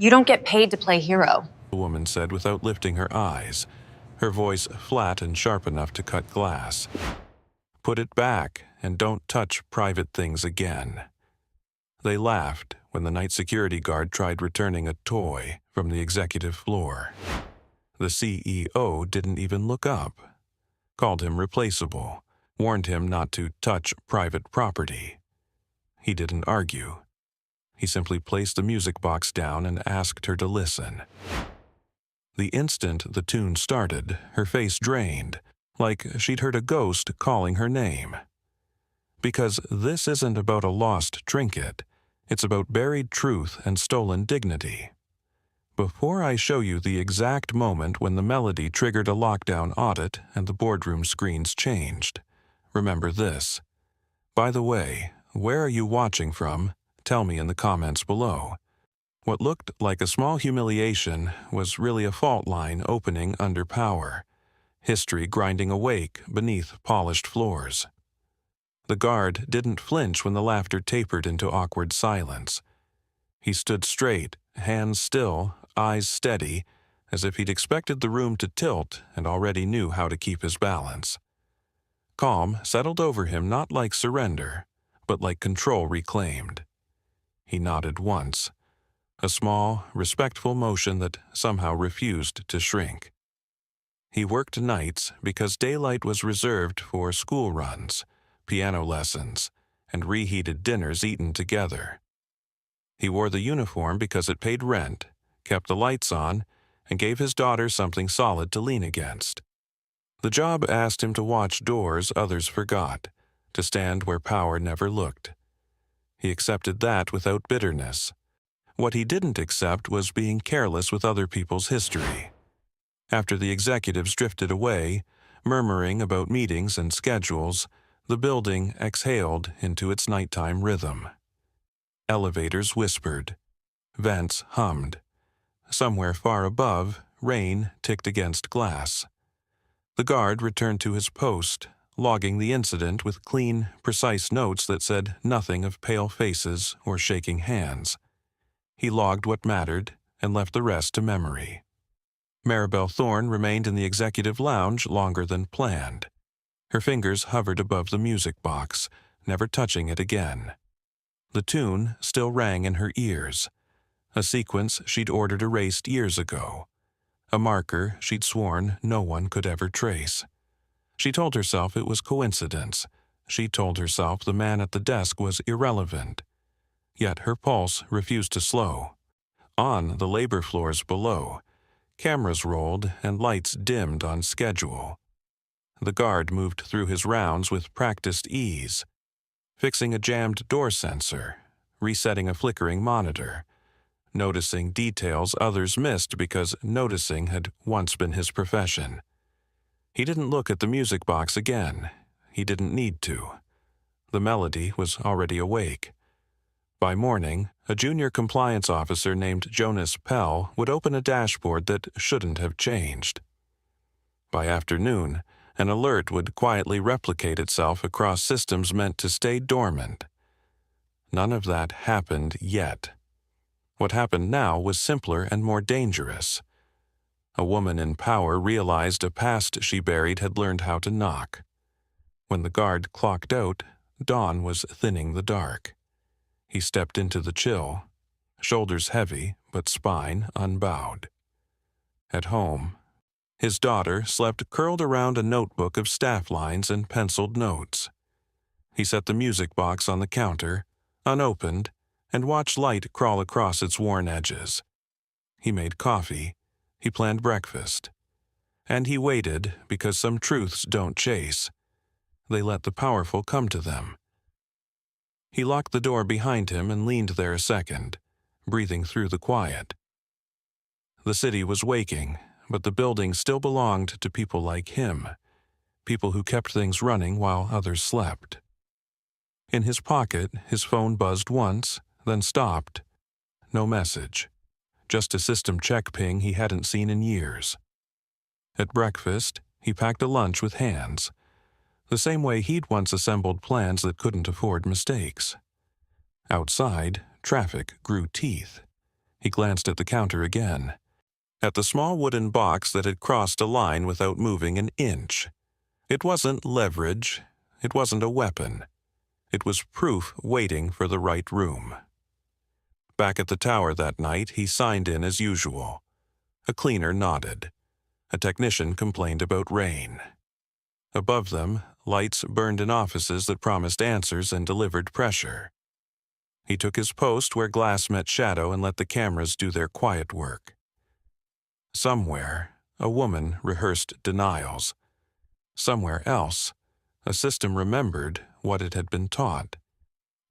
You don't get paid to play hero. The woman said without lifting her eyes, her voice flat and sharp enough to cut glass. Put it back and don't touch private things again. They laughed when the night security guard tried returning a toy from the executive floor. The CEO didn't even look up, called him replaceable, warned him not to touch private property. He didn't argue. He simply placed the music box down and asked her to listen. The instant the tune started, her face drained, like she'd heard a ghost calling her name. Because this isn't about a lost trinket, it's about buried truth and stolen dignity. Before I show you the exact moment when the melody triggered a lockdown audit and the boardroom screens changed, remember this. By the way, where are you watching from? Tell me in the comments below. What looked like a small humiliation was really a fault line opening under power, history grinding awake beneath polished floors. The guard didn't flinch when the laughter tapered into awkward silence. He stood straight, hands still, eyes steady, as if he'd expected the room to tilt and already knew how to keep his balance. Calm settled over him not like surrender, but like control reclaimed. He nodded once, a small, respectful motion that somehow refused to shrink. He worked nights because daylight was reserved for school runs, piano lessons, and reheated dinners eaten together. He wore the uniform because it paid rent, kept the lights on, and gave his daughter something solid to lean against. The job asked him to watch doors others forgot, to stand where power never looked. He accepted that without bitterness. What he didn't accept was being careless with other people's history. After the executives drifted away, murmuring about meetings and schedules, the building exhaled into its nighttime rhythm. Elevators whispered. Vents hummed. Somewhere far above, rain ticked against glass. The guard returned to his post, logging the incident with clean, precise notes that said nothing of pale faces or shaking hands. He logged what mattered and left the rest to memory. Maribel Thorne remained in the executive lounge longer than planned. Her fingers hovered above the music box, never touching it again. The tune still rang in her ears, a sequence she'd ordered erased years ago, a marker she'd sworn no one could ever trace. She told herself it was coincidence. She told herself the man at the desk was irrelevant. Yet her pulse refused to slow. On the labor floors below, cameras rolled and lights dimmed on schedule. The guard moved through his rounds with practiced ease, fixing a jammed door sensor, resetting a flickering monitor, noticing details others missed because noticing had once been his profession. He didn't look at the music box again. He didn't need to. The melody was already awake. By morning, a junior compliance officer named Jonas Pell would open a dashboard that shouldn't have changed. By afternoon, an alert would quietly replicate itself across systems meant to stay dormant. None of that happened yet. What happened now was simpler and more dangerous. A woman in power realized a past she buried had learned how to knock. When the guard clocked out, dawn was thinning the dark. He stepped into the chill, shoulders heavy but spine unbowed. At home, his daughter slept curled around a notebook of staff lines and penciled notes. He set the music box on the counter, unopened, and watched light crawl across its worn edges. He made coffee. He planned breakfast. And he waited because some truths don't chase. They let the powerful come to them. He locked the door behind him and leaned there a second, breathing through the quiet. The city was waking, but the building still belonged to people like him, people who kept things running while others slept. In his pocket, his phone buzzed once, then stopped. No message. Just a system check ping he hadn't seen in years. At breakfast, he packed a lunch with hands, the same way he'd once assembled plans that couldn't afford mistakes. Outside, traffic grew teeth. He glanced at the counter again, at the small wooden box that had crossed a line without moving an inch. It wasn't leverage. It wasn't a weapon. It was proof waiting for the right room. Back at the tower that night, he signed in as usual. A cleaner nodded. A technician complained about rain. Above them, lights burned in offices that promised answers and delivered pressure. He took his post where glass met shadow and let the cameras do their quiet work. Somewhere, a woman rehearsed denials. Somewhere else, a system remembered what it had been taught.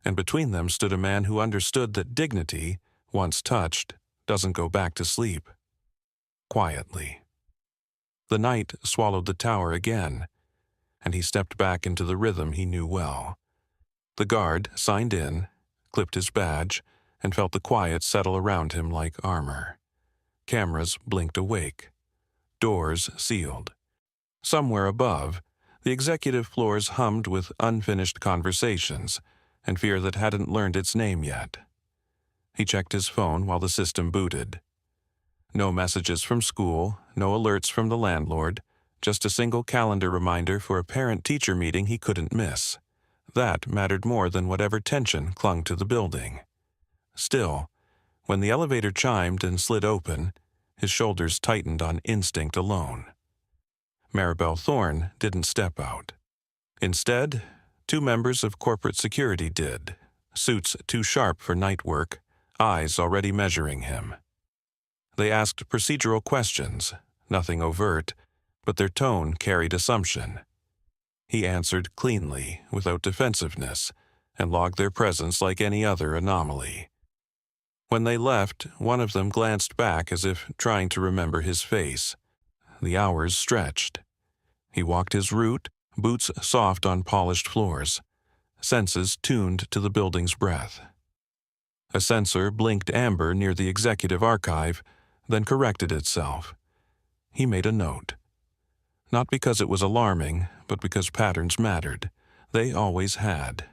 And between them stood a man who understood that dignity, once touched, doesn't go back to sleep. Quietly. The night swallowed the tower again, and he stepped back into the rhythm he knew well. The guard signed in, clipped his badge, and felt the quiet settle around him like armor. Cameras blinked awake. Doors sealed. Somewhere above, the executive floors hummed with unfinished conversations and fear that hadn't learned its name yet. He checked his phone while the system booted. No messages from school, no alerts from the landlord, just a single calendar reminder for a parent-teacher meeting he couldn't miss. That mattered more than whatever tension clung to the building. Still, when the elevator chimed and slid open, his shoulders tightened on instinct alone. Maribel Thorne didn't step out. Instead, 2 members of corporate security did, suits too sharp for night work, eyes already measuring him. They asked procedural questions, nothing overt, but their tone carried assumption. He answered cleanly, without defensiveness, and logged their presence like any other anomaly. When they left, one of them glanced back as if trying to remember his face. The hours stretched. He walked his route, boots soft on polished floors, senses tuned to the building's breath. A sensor blinked amber near the executive archive, then corrected itself. He made a note. Not because it was alarming, but because patterns mattered. They always had.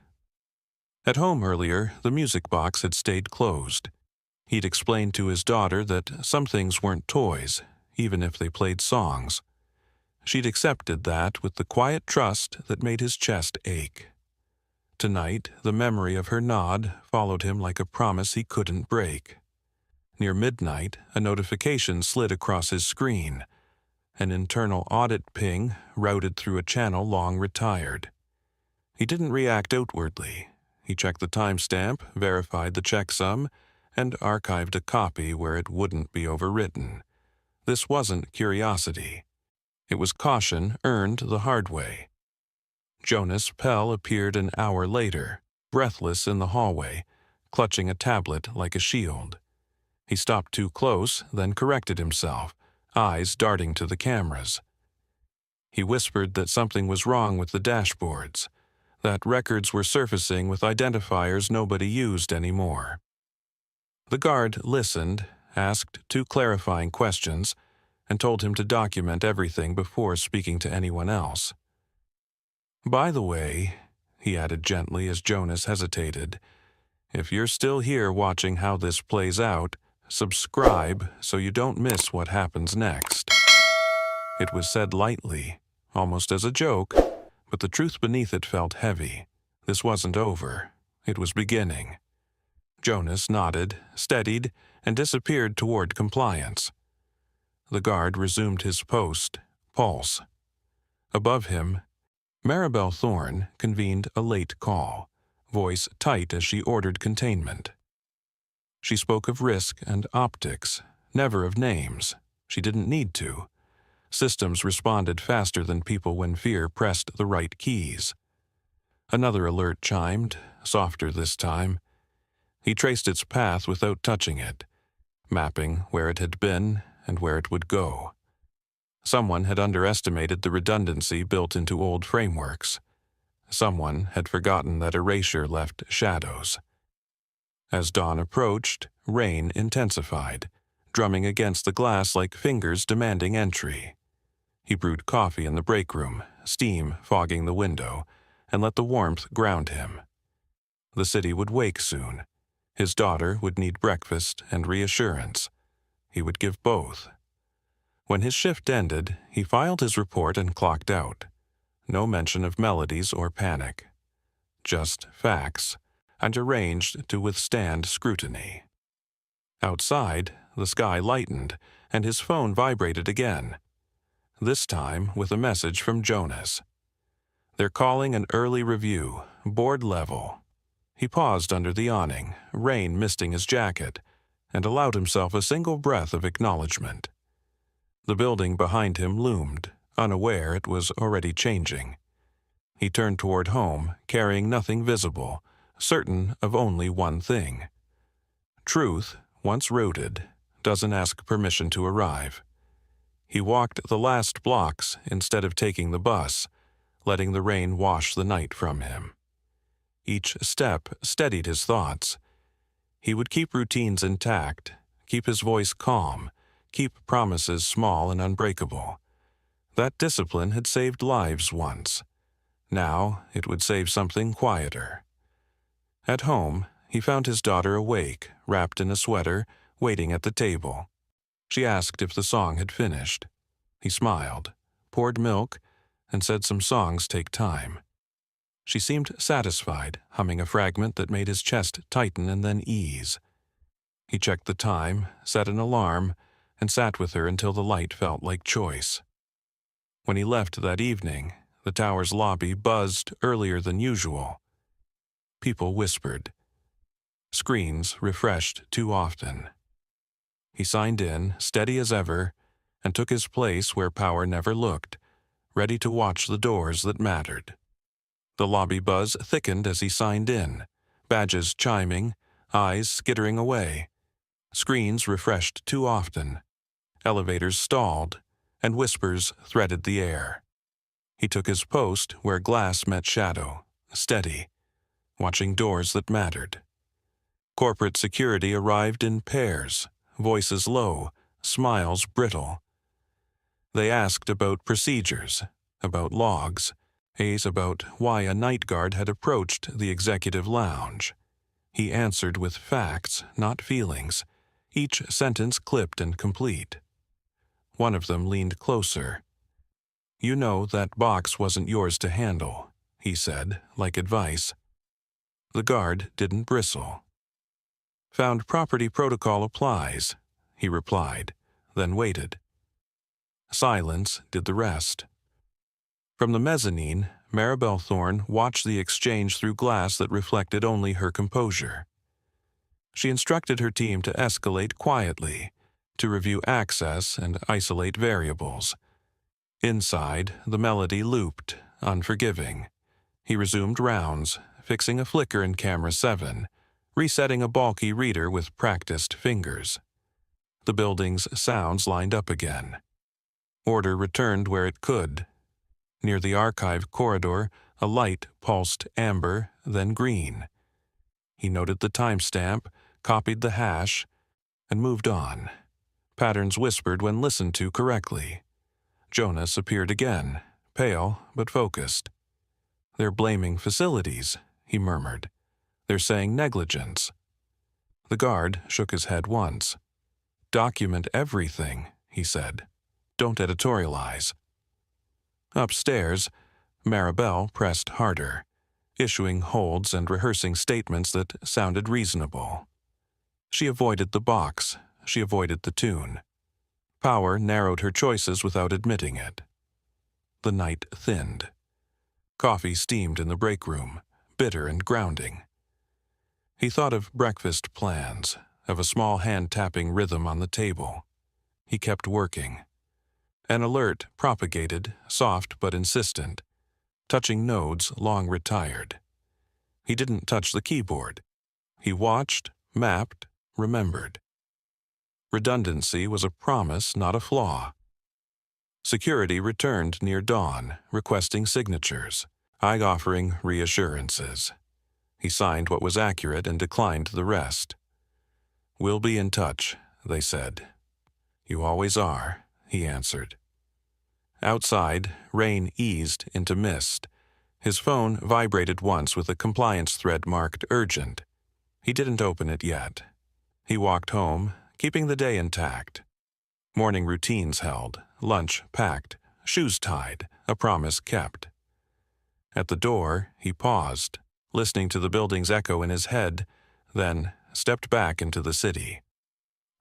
At home earlier, the music box had stayed closed. He'd explained to his daughter that some things weren't toys, even if they played songs. She'd accepted that with the quiet trust that made his chest ache. Tonight, the memory of her nod followed him like a promise he couldn't break. Near midnight, a notification slid across his screen. An internal audit ping routed through a channel long retired. He didn't react outwardly. He checked the timestamp, verified the checksum, and archived a copy where it wouldn't be overwritten. This wasn't curiosity. It was caution earned the hard way. Jonas Pell appeared an hour later, breathless in the hallway, clutching a tablet like a shield. He stopped too close, then corrected himself, eyes darting to the cameras. He whispered that something was wrong with the dashboards, that records were surfacing with identifiers nobody used anymore. The guard listened, asked 2 clarifying questions, and told him to document everything before speaking to anyone else. By the way, he added gently as Jonas hesitated, if you're still here watching how this plays out, subscribe so you don't miss what happens next. It was said lightly, almost as a joke, but the truth beneath it felt heavy. This wasn't over. It was beginning. Jonas nodded, steadied, and disappeared toward compliance. The guard resumed his post, pulse. Above him, Maribel Thorne convened a late call, voice tight as she ordered containment. She spoke of risk and optics, never of names. She didn't need to. Systems responded faster than people when fear pressed the right keys. Another alert chimed, softer this time. He traced its path without touching it, mapping where it had been and where it would go. Someone had underestimated the redundancy built into old frameworks. Someone had forgotten that erasure left shadows. As dawn approached, rain intensified, drumming against the glass like fingers demanding entry. He brewed coffee in the break room, steam fogging the window, and let the warmth ground him. The city would wake soon. His daughter would need breakfast and reassurance. He would give both. When his shift ended, he filed his report and clocked out. No mention of melodies or panic. Just facts, and arranged to withstand scrutiny. Outside, the sky lightened, and his phone vibrated again. This time with a message from Jonas. They're calling an early review, board level. He paused under the awning, rain misting his jacket, and allowed himself a single breath of acknowledgement. The building behind him loomed, unaware it was already changing. He turned toward home, carrying nothing visible, certain of only one thing. Truth, once rooted, doesn't ask permission to arrive. He walked the last blocks instead of taking the bus, letting the rain wash the night from him. Each step steadied his thoughts. He would keep routines intact, keep his voice calm, keep promises small and unbreakable. That discipline had saved lives once. Now it would save something quieter. At home, he found his daughter awake, wrapped in a sweater, waiting at the table. She asked if the song had finished. He smiled, poured milk, and said some songs take time. She seemed satisfied, humming a fragment that made his chest tighten and then ease. He checked the time, set an alarm, and sat with her until the light felt like choice. When he left that evening, the tower's lobby buzzed earlier than usual. People whispered. Screens refreshed too often. He signed in, steady as ever, and took his place where power never looked, ready to watch the doors that mattered. The lobby buzz thickened as he signed in, badges chiming, eyes skittering away. Screens refreshed too often. Elevators stalled, and whispers threaded the air. He took his post where glass met shadow, steady, watching doors that mattered. Corporate security arrived in pairs, voices low, smiles brittle. They asked about procedures, about logs, about why a night guard had approached the executive lounge. He answered with facts, not feelings, each sentence clipped and complete. One of them leaned closer. "You know that box wasn't yours to handle," he said, like advice. The guard didn't bristle. "Found property protocol applies," he replied, then waited. Silence did the rest. From the mezzanine, Maribel Thorne watched the exchange through glass that reflected only her composure. She instructed her team to escalate quietly, to review access and isolate variables. Inside, the melody looped, unforgiving. He resumed rounds, fixing a flicker in camera 7, resetting a bulky reader with practiced fingers. The building's sounds lined up again. Order returned where it could. Near the archive corridor, a light pulsed amber, then green. He noted the timestamp, copied the hash, and moved on. Patterns whispered when listened to correctly. Jonas appeared again, pale but focused. "They're blaming facilities," he murmured. "They're saying negligence." The guard shook his head once. "Document everything," he said. "Don't editorialize." Upstairs, Maribel pressed harder, issuing holds and rehearsing statements that sounded reasonable. She avoided the box. She avoided the tune. Power narrowed her choices without admitting it. The night thinned. Coffee steamed in the break room, bitter and grounding. He thought of breakfast plans, of a small hand-tapping rhythm on the table. He kept working. An alert propagated, soft but insistent, touching nodes long retired. He didn't touch the keyboard. He watched, mapped, remembered. Redundancy was a promise, not a flaw. Security returned near dawn, requesting signatures, offering reassurances. He signed what was accurate and declined the rest. "We'll be in touch," they said. "You always are," he answered. Outside, rain eased into mist. His phone vibrated once with a compliance thread marked urgent. He didn't open it yet. He walked home, keeping the day intact. Morning routines held, lunch packed, shoes tied, a promise kept. At the door, he paused, listening to the building's echo in his head, then stepped back into the city.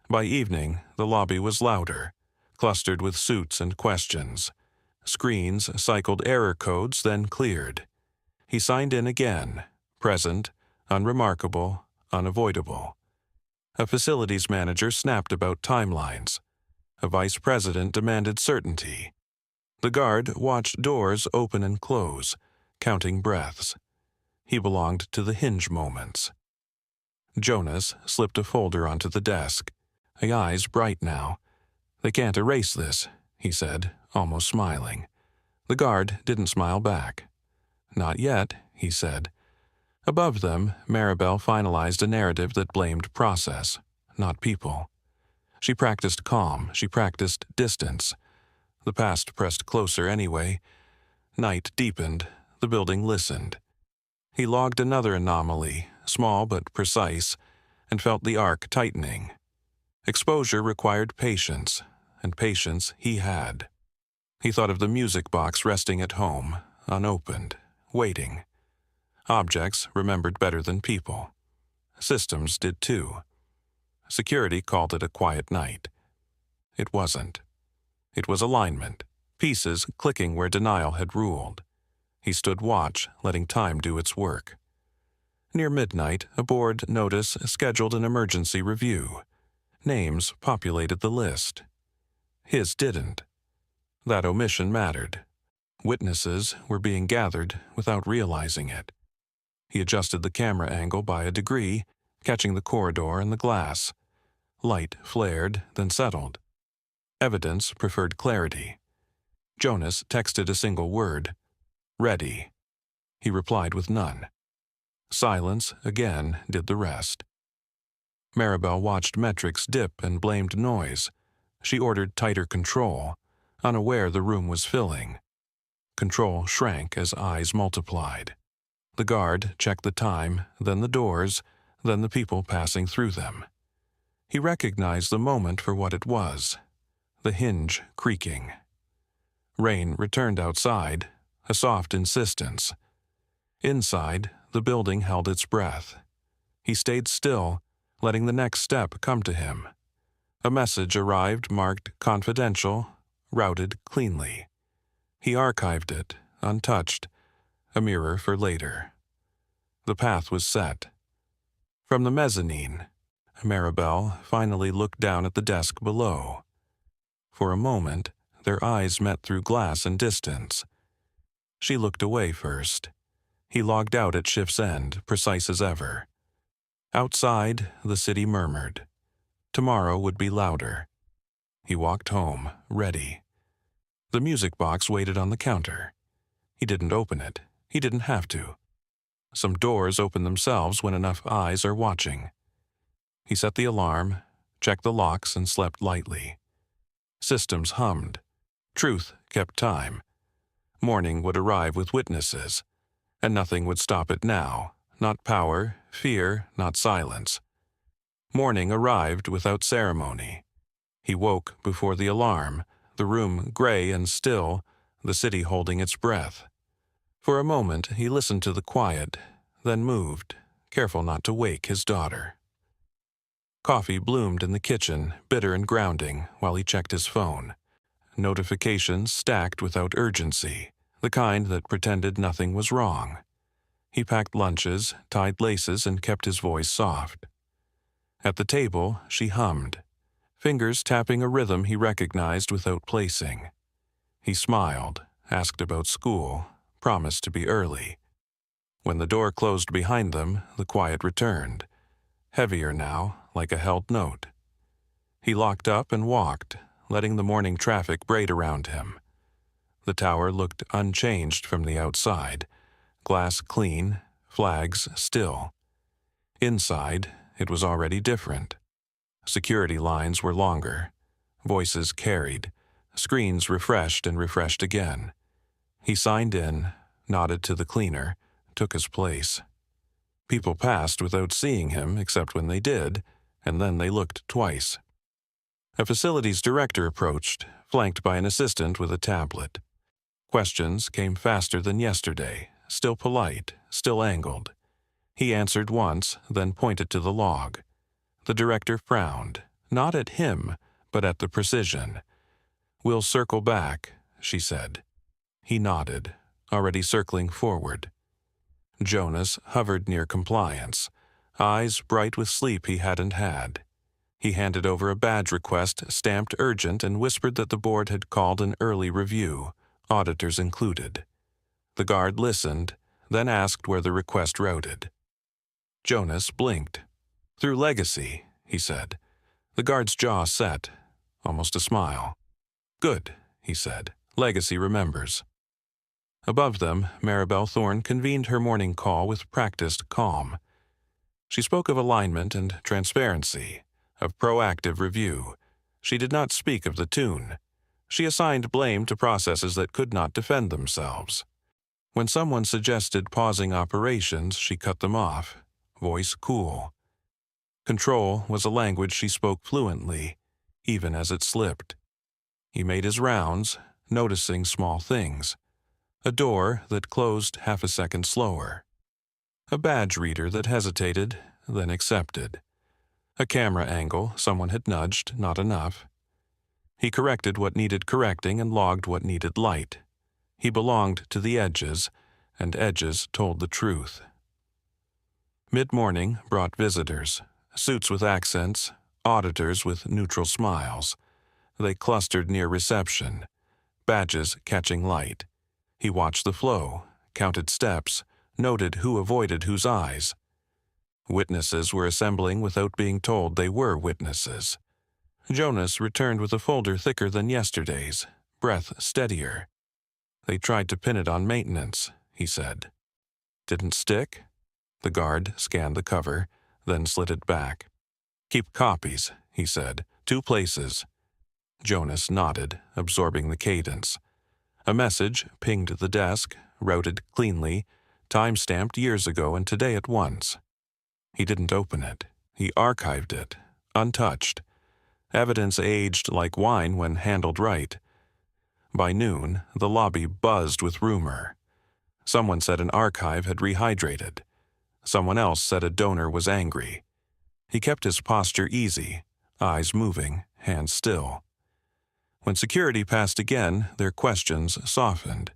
By evening, the lobby was louder, clustered with suits and questions. Screens cycled error codes, then cleared. He signed in again, present, unremarkable, unavoidable. A facilities manager snapped about timelines. A vice president demanded certainty. The guard watched doors open and close, counting breaths. He belonged to the hinge moments. Jonas slipped a folder onto the desk, eyes bright now. "They can't erase this," he said, almost smiling. The guard didn't smile back. "Not yet," he said. Above them, Maribel finalized a narrative that blamed process, not people. She practiced calm, she practiced distance. The past pressed closer anyway. Night deepened, the building listened. He logged another anomaly, small but precise, and felt the arc tightening. Exposure required patience, and patience he had. He thought of the music box resting at home, unopened, waiting. Objects remembered better than people. Systems did too. Security called it a quiet night. It wasn't. It was alignment, pieces clicking where denial had ruled. He stood watch, letting time do its work. Near midnight, a board notice scheduled an emergency review. Names populated the list. His didn't. That omission mattered. Witnesses were being gathered without realizing it. He adjusted the camera angle by a degree, catching the corridor and the glass. Light flared, then settled. Evidence preferred clarity. Jonas texted a single word. "Ready." He replied with none. Silence, again, did the rest. Maribel watched metrics dip and blamed noise. She ordered tighter control, unaware the room was filling. Control shrank as eyes multiplied. The guard checked the time, then the doors, then the people passing through them. He recognized the moment for what it was, the hinge creaking. Rain returned outside, a soft insistence. Inside, the building held its breath. He stayed still, letting the next step come to him. A message arrived marked confidential, routed cleanly. He archived it, untouched, a mirror for later. The path was set. From the mezzanine, Maribel finally looked down at the desk below. For a moment, their eyes met through glass and distance. She looked away first. He logged out at shift's end, precise as ever. Outside, the city murmured. Tomorrow would be louder. He walked home, ready. The music box waited on the counter. He didn't open it. He didn't have to. Some doors open themselves when enough eyes are watching. He set the alarm, checked the locks, and slept lightly. Systems hummed. Truth kept time. Morning would arrive with witnesses, and nothing would stop it now, not power, fear, not silence. Morning arrived without ceremony. He woke before the alarm, the room gray and still, the city holding its breath. For a moment he listened to the quiet, then moved, careful not to wake his daughter. Coffee bloomed in the kitchen, bitter and grounding, while he checked his phone. Notifications stacked without urgency, the kind that pretended nothing was wrong. He packed lunches, tied laces, and kept his voice soft. At the table, she hummed, fingers tapping a rhythm he recognized without placing. He smiled, asked about school, promised to be early. When the door closed behind them, the quiet returned, heavier now, like a held note. He locked up and walked, letting the morning traffic braid around him. The tower looked unchanged from the outside, glass clean, flags still. Inside, it was already different. Security lines were longer, voices carried, screens refreshed and refreshed again. He signed in, nodded to the cleaner, took his place. People passed without seeing him except when they did, and then they looked twice. A facilities director approached, flanked by an assistant with a tablet. Questions came faster than yesterday, still polite, still angled. He answered once, then pointed to the log. The director frowned, not at him, but at the precision. "We'll circle back," she said. He nodded, already circling forward. Jonas hovered near compliance, eyes bright with sleep he hadn't had. He handed over a badge request stamped urgent and whispered that the board had called an early review, auditors included. The guard listened, then asked where the request routed. Jonas blinked. "Through Legacy," he said. The guard's jaw set, almost a smile. "Good," he said. "Legacy remembers." Above them, Maribel Thorne convened her morning call with practiced calm. She spoke of alignment and transparency, of proactive review. She did not speak of the tune. She assigned blame to processes that could not defend themselves. When someone suggested pausing operations, she cut them off, voice cool. Control was a language she spoke fluently, even as it slipped. He made his rounds, noticing small things. A door that closed half a second slower. A badge reader that hesitated, then accepted. A camera angle someone had nudged, not enough. He corrected what needed correcting and logged what needed light. He belonged to the edges, and edges told the truth. Mid-morning brought visitors, suits with accents, auditors with neutral smiles. They clustered near reception, badges catching light. He watched the flow, counted steps, noted who avoided whose eyes. Witnesses were assembling without being told they were witnesses. Jonas returned with a folder thicker than yesterday's, breath steadier. "They tried to pin it on maintenance," he said. "Didn't stick?" The guard scanned the cover, then slid it back. "Keep copies," he said. "2 places." Jonas nodded, absorbing the cadence. A message pinged the desk, routed cleanly, time-stamped years ago and today at once. He didn't open it. He archived it, untouched. Evidence aged like wine when handled right. By noon, the lobby buzzed with rumor. Someone said an archive had rehydrated. Someone else said a donor was angry. He kept his posture easy, eyes moving, hands still. When security passed again, their questions softened.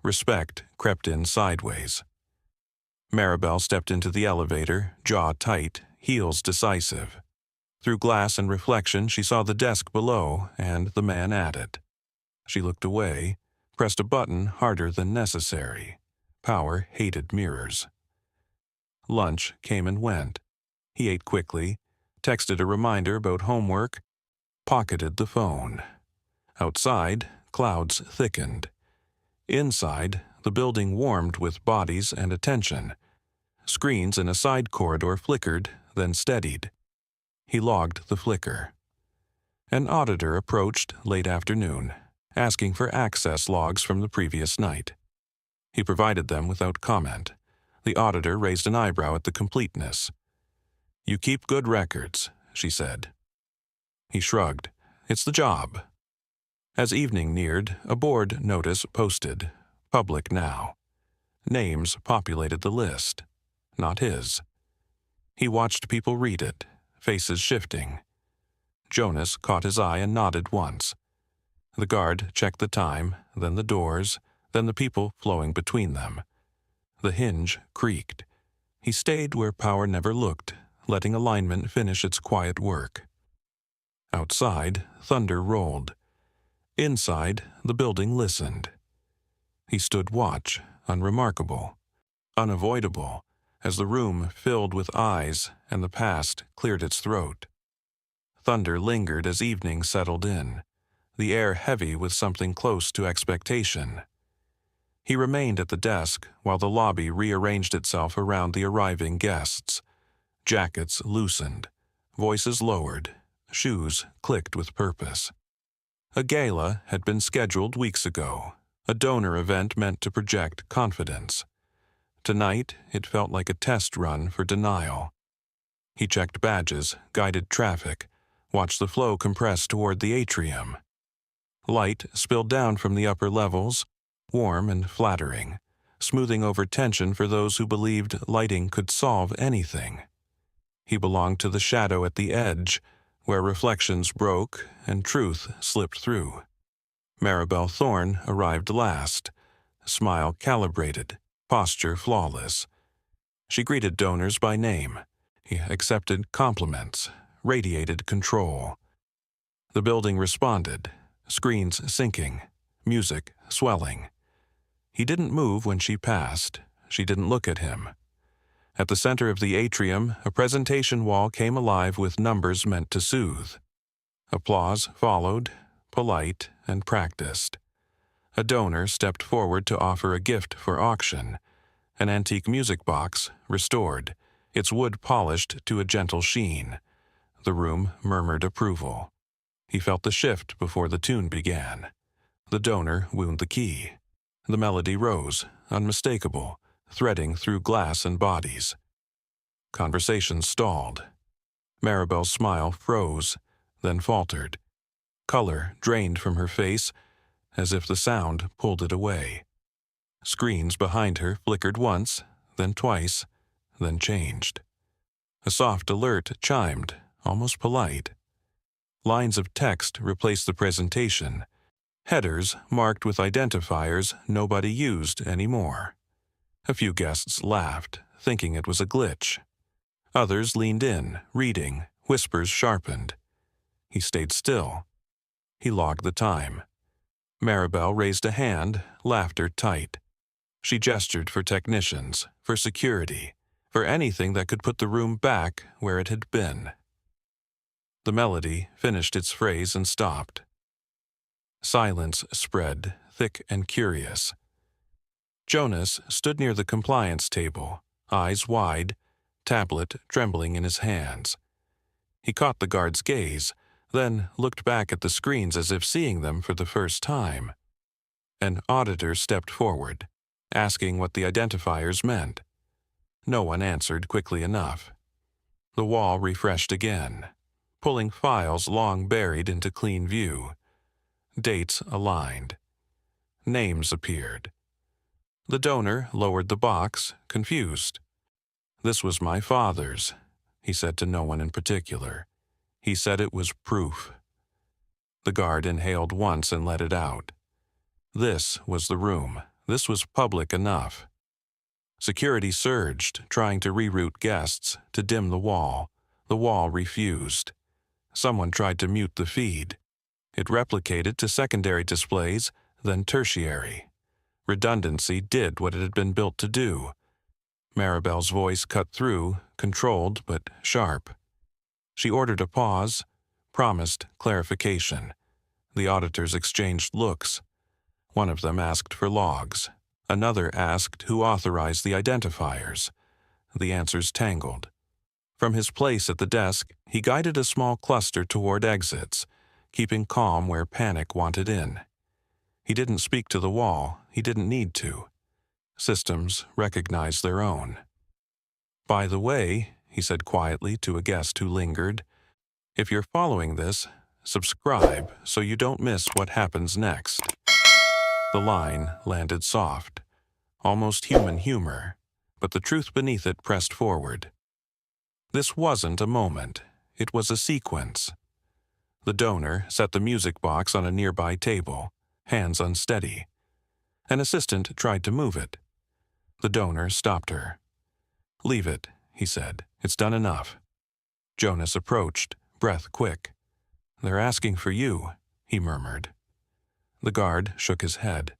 Respect crept in sideways. Maribel stepped into the elevator, jaw tight, heels decisive. Through glass and reflection, she saw the desk below and the man at it. She looked away, pressed a button harder than necessary. Power hated mirrors. Lunch came and went. He ate quickly, texted a reminder about homework, pocketed the phone. Outside, clouds thickened. Inside, the building warmed with bodies and attention. Screens in a side corridor flickered, then steadied. He logged the flicker. An auditor approached late afternoon, asking for access logs from the previous night. He provided them without comment. The auditor raised an eyebrow at the completeness. "You keep good records," she said. He shrugged. "It's the job." As evening neared, a board notice posted, "Public now." Names populated the list, not his. He watched people read it, faces shifting. Jonas caught his eye and nodded once. The guard checked the time, then the doors, then the people flowing between them. The hinge creaked. He stayed where power never looked, letting alignment finish its quiet work. Outside, thunder rolled. Inside, the building listened. He stood watch, unremarkable, unavoidable, as the room filled with eyes and the past cleared its throat. Thunder lingered as evening settled in, the air heavy with something close to expectation. He remained at the desk while the lobby rearranged itself around the arriving guests. Jackets loosened, voices lowered, shoes clicked with purpose. A gala had been scheduled weeks ago, a donor event meant to project confidence. Tonight, it felt like a test run for denial. He checked badges, guided traffic, watched the flow compress toward the atrium. Light spilled down from the upper levels, warm and flattering, smoothing over tension for those who believed lighting could solve anything. He belonged to the shadow at the edge, where reflections broke and truth slipped through. Maribel Thorne arrived last, smile calibrated, posture flawless. She greeted donors by name. He accepted compliments, radiated control. The building responded, screens syncing, music swelling. He didn't move when she passed. She didn't look at him. At the center of the atrium, a presentation wall came alive with numbers meant to soothe. Applause followed, polite and practiced. A donor stepped forward to offer a gift for auction, an antique music box, restored, its wood polished to a gentle sheen. The room murmured approval. He felt the shift before the tune began. The donor wound the key. The melody rose, unmistakable, threading through glass and bodies. Conversation stalled. Maribel's smile froze, then faltered. Color drained from her face, as if the sound pulled it away. Screens behind her flickered once, then twice, then changed. A soft alert chimed, almost polite. Lines of text replaced the presentation. Headers marked with identifiers nobody used anymore. A few guests laughed, thinking it was a glitch. Others leaned in, reading, whispers sharpened. He stayed still. He logged the time. Maribel raised a hand, laughter tight. She gestured for technicians, for security, for anything that could put the room back where it had been. The melody finished its phrase and stopped. Silence spread, thick and curious. Jonas stood near the compliance table, eyes wide, tablet trembling in his hands. He caught the guard's gaze, then looked back at the screens as if seeing them for the first time. An auditor stepped forward, asking what the identifiers meant. No one answered quickly enough. The wall refreshed again, pulling files long buried into clean view. Dates aligned. Names appeared. The donor lowered the box, confused. "This was my father's," he said to no one in particular. He said it was proof. The guard inhaled once and let it out. This was the room. This was public enough. Security surged, trying to reroute guests, to dim the wall. The wall refused. Someone tried to mute the feed. It replicated to secondary displays, then tertiary. Redundancy did what it had been built to do. Maribel's voice cut through, controlled but sharp. She ordered a pause, promised clarification. The auditors exchanged looks. One of them asked for logs. Another asked who authorized the identifiers. The answers tangled. From his place at the desk, he guided a small cluster toward exits, keeping calm where panic wanted in. He didn't speak to the wall. He didn't need to. Systems recognized their own. "By the way," he said quietly to a guest who lingered, "if you're following this, subscribe so you don't miss what happens next." The line landed soft, almost human humor, but the truth beneath it pressed forward. This wasn't a moment. It was a sequence. The donor set the music box on a nearby table, hands unsteady. An assistant tried to move it. The donor stopped her. "Leave it," he said. "It's done enough." Jonas approached, breath quick. "They're asking for you," he murmured. The guard shook his head.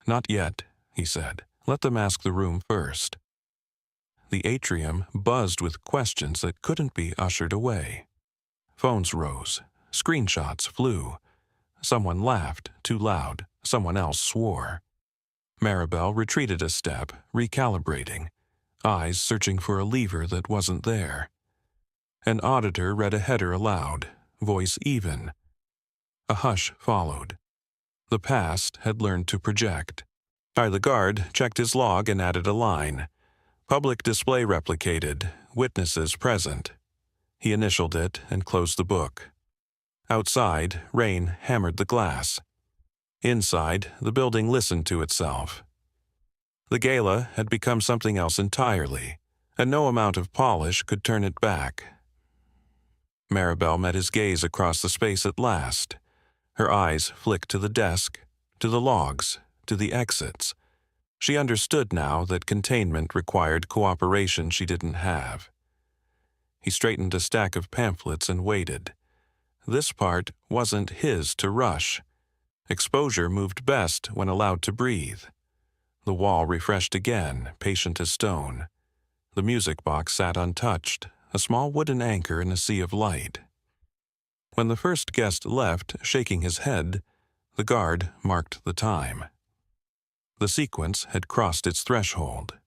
"Not yet," he said. "Let them ask the room first." The atrium buzzed with questions that couldn't be ushered away. Phones rose. Screenshots flew. Someone laughed, too loud. Someone else swore. Maribel retreated a step, recalibrating, eyes searching for a lever that wasn't there. An auditor read a header aloud, voice even. A hush followed. The past had learned to project. The guard checked his log and added a line. Public display replicated. Witnesses present. He initialed it and closed the book. Outside, rain hammered the glass. Inside, the building listened to itself. The gala had become something else entirely, and no amount of polish could turn it back. Maribel met his gaze across the space at last. Her eyes flicked to the desk, to the logs, to the exits. She understood now that containment required cooperation she didn't have. He straightened a stack of pamphlets and waited. This part wasn't his to rush. Exposure moved best when allowed to breathe. The wall refreshed again, patient as stone. The music box sat untouched, a small wooden anchor in a sea of light. When the first guest left, shaking his head, the guard marked the time. The sequence had crossed its threshold,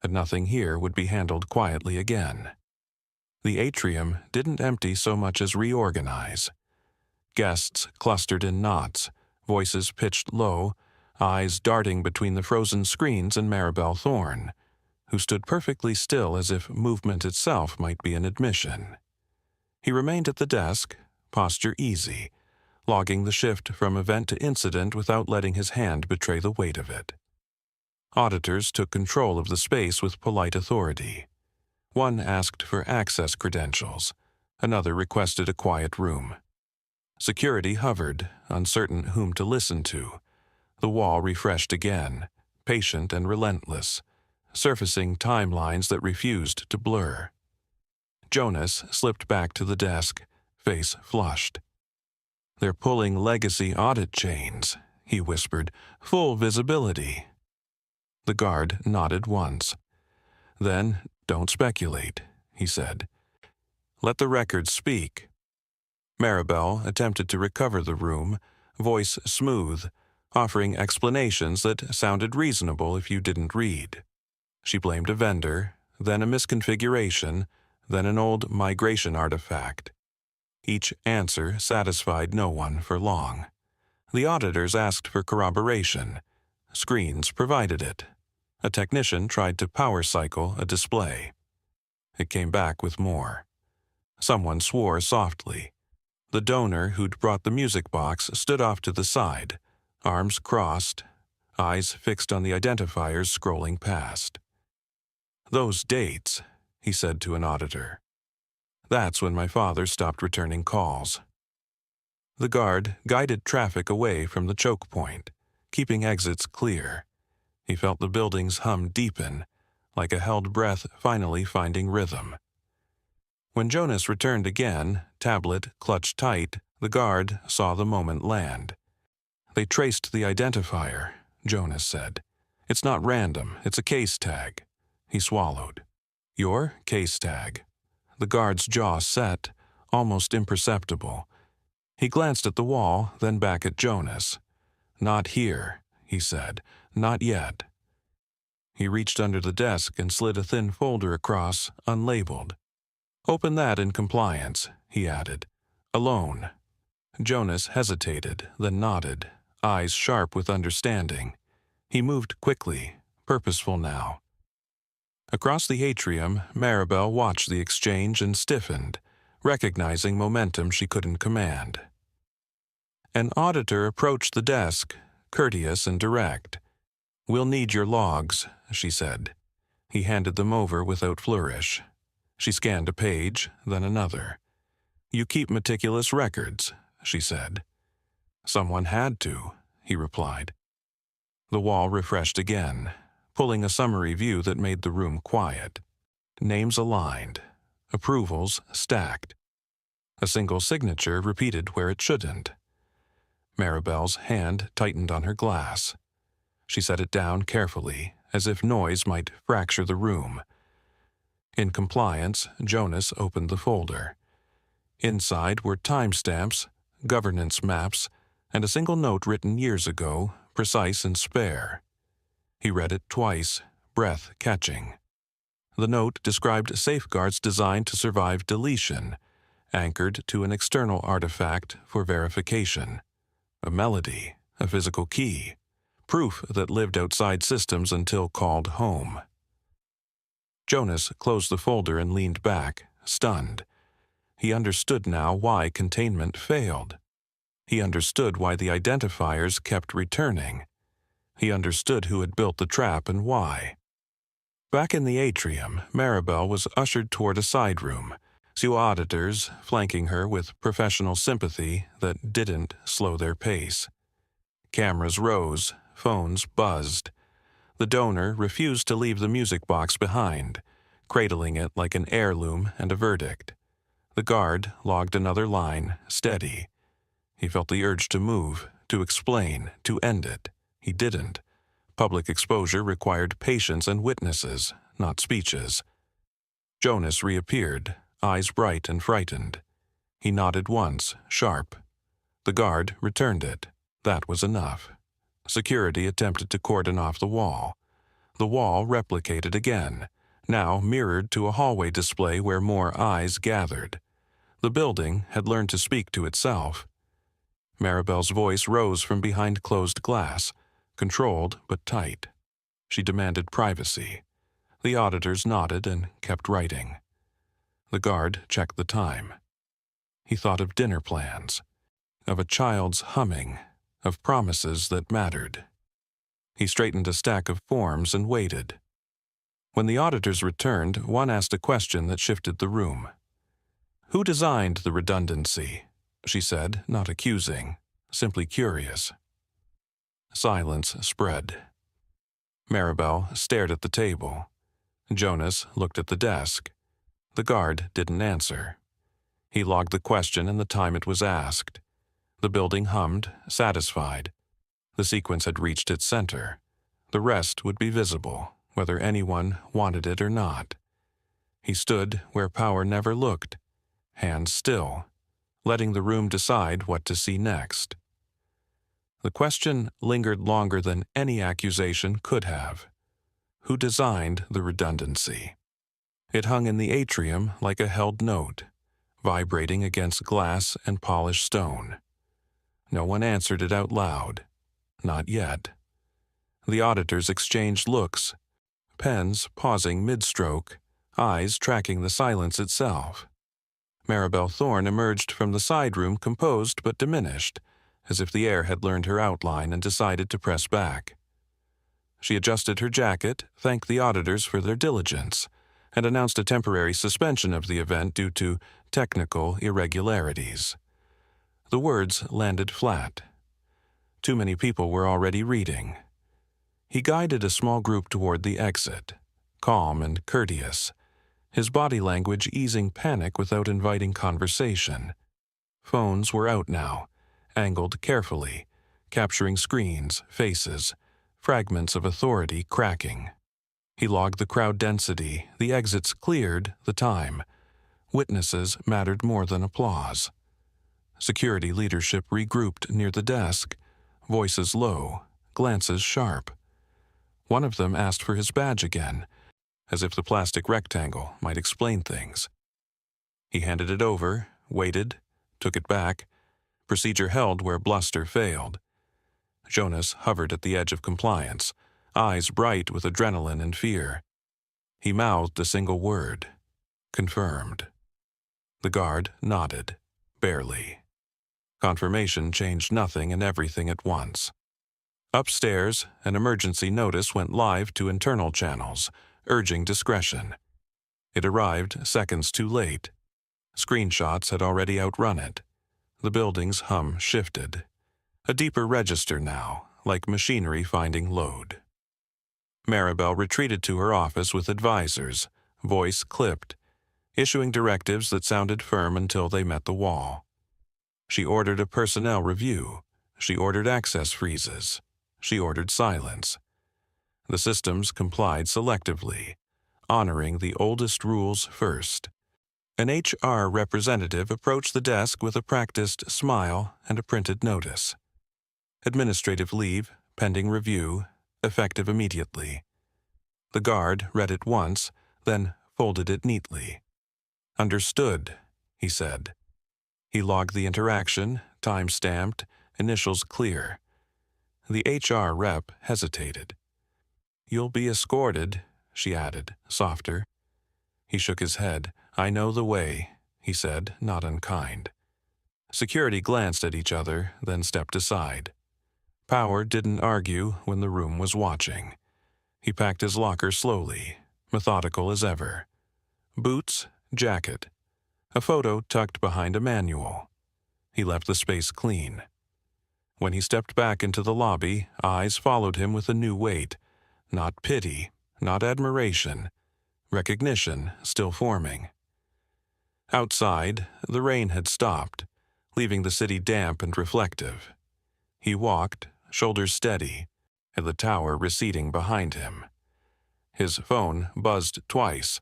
and nothing here would be handled quietly again. The atrium didn't empty so much as reorganize. Guests clustered in knots, voices pitched low, eyes darting between the frozen screens and Maribel Thorne, who stood perfectly still as if movement itself might be an admission. He remained at the desk, posture easy, logging the shift from event to incident without letting his hand betray the weight of it. Auditors took control of the space with polite authority. One asked for access credentials. Another requested a quiet room. Security hovered, uncertain whom to listen to. The wall refreshed again, patient and relentless, surfacing timelines that refused to blur. Jonas slipped back to the desk, face flushed. "They're pulling legacy audit chains," he whispered. "Full visibility." The guard nodded once. "Then don't speculate," he said. "Let the records speak." Maribel attempted to recover the room, voice smooth, offering explanations that sounded reasonable if you didn't read. She blamed a vendor, then a misconfiguration, then an old migration artifact. Each answer satisfied no one for long. The auditors asked for corroboration. Screens provided it. A technician tried to power cycle a display. It came back with more. Someone swore softly. The donor who'd brought the music box stood off to the side, arms crossed, eyes fixed on the identifiers scrolling past. "Those dates," he said to an auditor. "That's when my father stopped returning calls." The guard guided traffic away from the choke point, keeping exits clear. He felt the building's hum deepen, like a held breath finally finding rhythm. When Jonas returned again, tablet clutched tight, the guard saw the moment land. "They traced the identifier," Jonas said. "It's not random, it's a case tag." He swallowed. "Your case tag." The guard's jaw set, almost imperceptible. He glanced at the wall, then back at Jonas. "Not here," he said. "Not yet." He reached under the desk and slid a thin folder across, unlabeled. "Open that in compliance," he added. "Alone." Jonas hesitated, then nodded, eyes sharp with understanding. He moved quickly, purposeful now. Across the atrium, Maribel watched the exchange and stiffened, recognizing momentum she couldn't command. An auditor approached the desk, courteous and direct. "We'll need your logs," she said. He handed them over without flourish. She scanned a page, then another. "You keep meticulous records," she said. "Someone had to," he replied. The wall refreshed again, pulling a summary view that made the room quiet. Names aligned, approvals stacked. A single signature repeated where it shouldn't. Maribel's hand tightened on her glass. She set it down carefully, as if noise might fracture the room. In compliance, Jonas opened the folder. Inside were timestamps, governance maps, and a single note written years ago, precise and spare. He read it twice, breath catching. The note described safeguards designed to survive deletion, anchored to an external artifact for verification. A melody, a physical key, proof that lived outside systems until called home. Jonas closed the folder and leaned back, stunned. He understood now why containment failed. He understood why the identifiers kept returning. He understood who had built the trap and why. Back in the atrium, Maribel was ushered toward a side room, two auditors flanking her with professional sympathy that didn't slow their pace. Cameras rose, phones buzzed. The donor refused to leave the music box behind, cradling it like an heirloom and a verdict. The guard logged another line, steady. He felt the urge to move, to explain, to end it. He didn't. Public exposure required patience and witnesses, not speeches. Jonas reappeared, eyes bright and frightened. He nodded once, sharp. The guard returned it. That was enough. Security attempted to cordon off the wall. The wall replicated again, now mirrored to a hallway display where more eyes gathered. The building had learned to speak to itself. Maribel's voice rose from behind closed glass, controlled but tight. She demanded privacy. The auditors nodded and kept writing. The guard checked the time. He thought of dinner plans, of a child's humming, of promises that mattered. He straightened a stack of forms and waited. When the auditors returned, one asked a question that shifted the room. "Who designed the redundancy?" she said, not accusing, simply curious. Silence spread. Maribel stared at the table. Jonas looked at the desk. The guard didn't answer. He logged the question and the time it was asked. The building hummed, satisfied. The sequence had reached its center. The rest would be visible, whether anyone wanted it or not. He stood where power never looked, hands still, letting the room decide what to see next. The question lingered longer than any accusation could have. Who designed the redundancy? It hung in the atrium like a held note, vibrating against glass and polished stone. No one answered it out loud. Not yet. The auditors exchanged looks, pens pausing mid-stroke, eyes tracking the silence itself. Maribel Thorne emerged from the side room composed but diminished, as if the air had learned her outline and decided to press back. She adjusted her jacket, thanked the auditors for their diligence, and announced a temporary suspension of the event due to technical irregularities. The words landed flat. Too many people were already reading. He guided a small group toward the exit, calm and courteous, his body language easing panic without inviting conversation. Phones were out now, angled carefully, capturing screens, faces, fragments of authority cracking. He logged the crowd density, the exits cleared, the time. Witnesses mattered more than applause. Security leadership regrouped near the desk, voices low, glances sharp. One of them asked for his badge again, as if the plastic rectangle might explain things. He handed it over, waited, took it back. Procedure held where bluster failed. Jonas hovered at the edge of compliance, eyes bright with adrenaline and fear. He mouthed a single word. Confirmed. The guard nodded, barely. Confirmation changed nothing and everything at once. Upstairs, an emergency notice went live to internal channels, urging discretion. It arrived seconds too late. Screenshots had already outrun it. The building's hum shifted. A deeper register now, like machinery finding load. Maribel retreated to her office with advisors, voice clipped, issuing directives that sounded firm until they met the wall. She ordered a personnel review. She ordered access freezes. She ordered silence. The systems complied selectively, honoring the oldest rules first. An HR representative approached the desk with a practiced smile and a printed notice. Administrative leave, pending review, effective immediately. The guard read it once, then folded it neatly. Understood, he said. He logged the interaction, time-stamped, initials clear. The HR rep hesitated. "You'll be escorted," she added, softer. He shook his head. "I know the way," he said, not unkind. Security glanced at each other, then stepped aside. Power didn't argue when the room was watching. He packed his locker slowly, methodical as ever. Boots, jacket. A photo tucked behind a manual. He left the space clean. When he stepped back into the lobby, eyes followed him with a new weight. Not pity, not admiration. Recognition still forming. Outside, the rain had stopped, leaving the city damp and reflective. He walked, shoulders steady, and the tower receding behind him. His phone buzzed twice.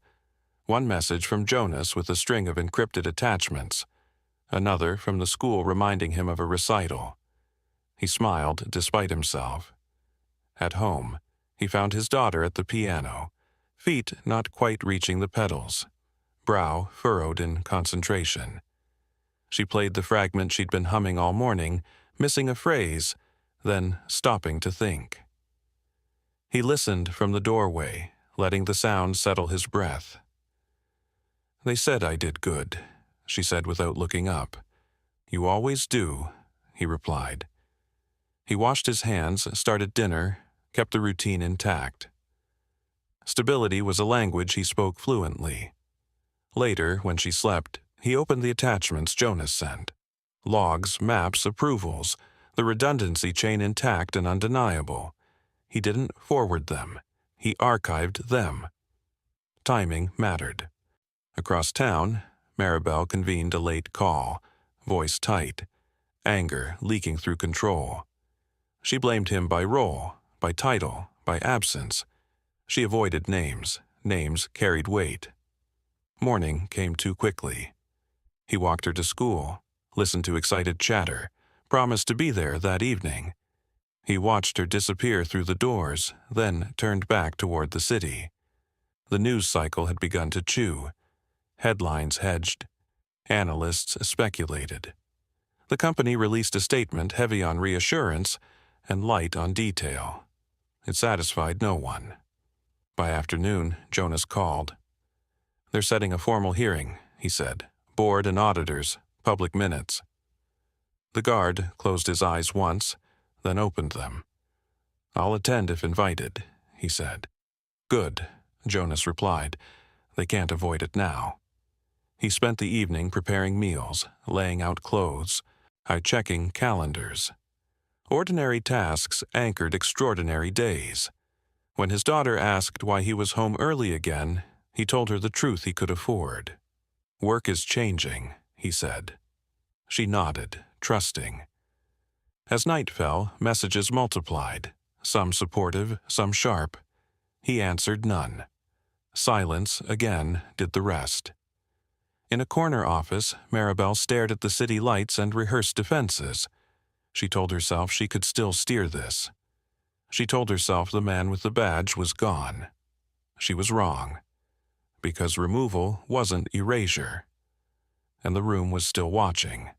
One message from Jonas with a string of encrypted attachments. Another from the school reminding him of a recital. He smiled despite himself. At home, he found his daughter at the piano, feet not quite reaching the pedals, brow furrowed in concentration. She played the fragment she'd been humming all morning, missing a phrase, then stopping to think. He listened from the doorway, letting the sound settle his breath. "They said I did good," she said without looking up. "You always do," he replied. He washed his hands, started dinner, kept the routine intact. Stability was a language he spoke fluently. Later, when she slept, he opened the attachments Jonas sent. Logs, maps, approvals, the redundancy chain intact and undeniable. He didn't forward them. He archived them. Timing mattered. Across town, Maribel convened a late call, voice tight, anger leaking through control. She blamed him by role, by title, by absence. She avoided names. Names carried weight. Morning came too quickly. He walked her to school, listened to excited chatter, promised to be there that evening. He watched her disappear through the doors, then turned back toward the city. The news cycle had begun to chew. Headlines hedged. Analysts speculated. The company released a statement heavy on reassurance and light on detail. It satisfied no one. By afternoon, Jonas called. "They're setting a formal hearing," he said. "Board and auditors, public minutes." The guard closed his eyes once, then opened them. "I'll attend if invited," he said. "Good," Jonas replied. "They can't avoid it now." He spent the evening preparing meals, laying out clothes, checking calendars. Ordinary tasks anchored extraordinary days. When his daughter asked why he was home early again, he told her the truth he could afford. "Work is changing," he said. She nodded, trusting. As night fell, messages multiplied, some supportive, some sharp. He answered none. Silence, again, did the rest. In a corner office, Maribel stared at the city lights and rehearsed defenses. She told herself she could still steer this. She told herself the man with the badge was gone. She was wrong, because removal wasn't erasure. And the room was still watching.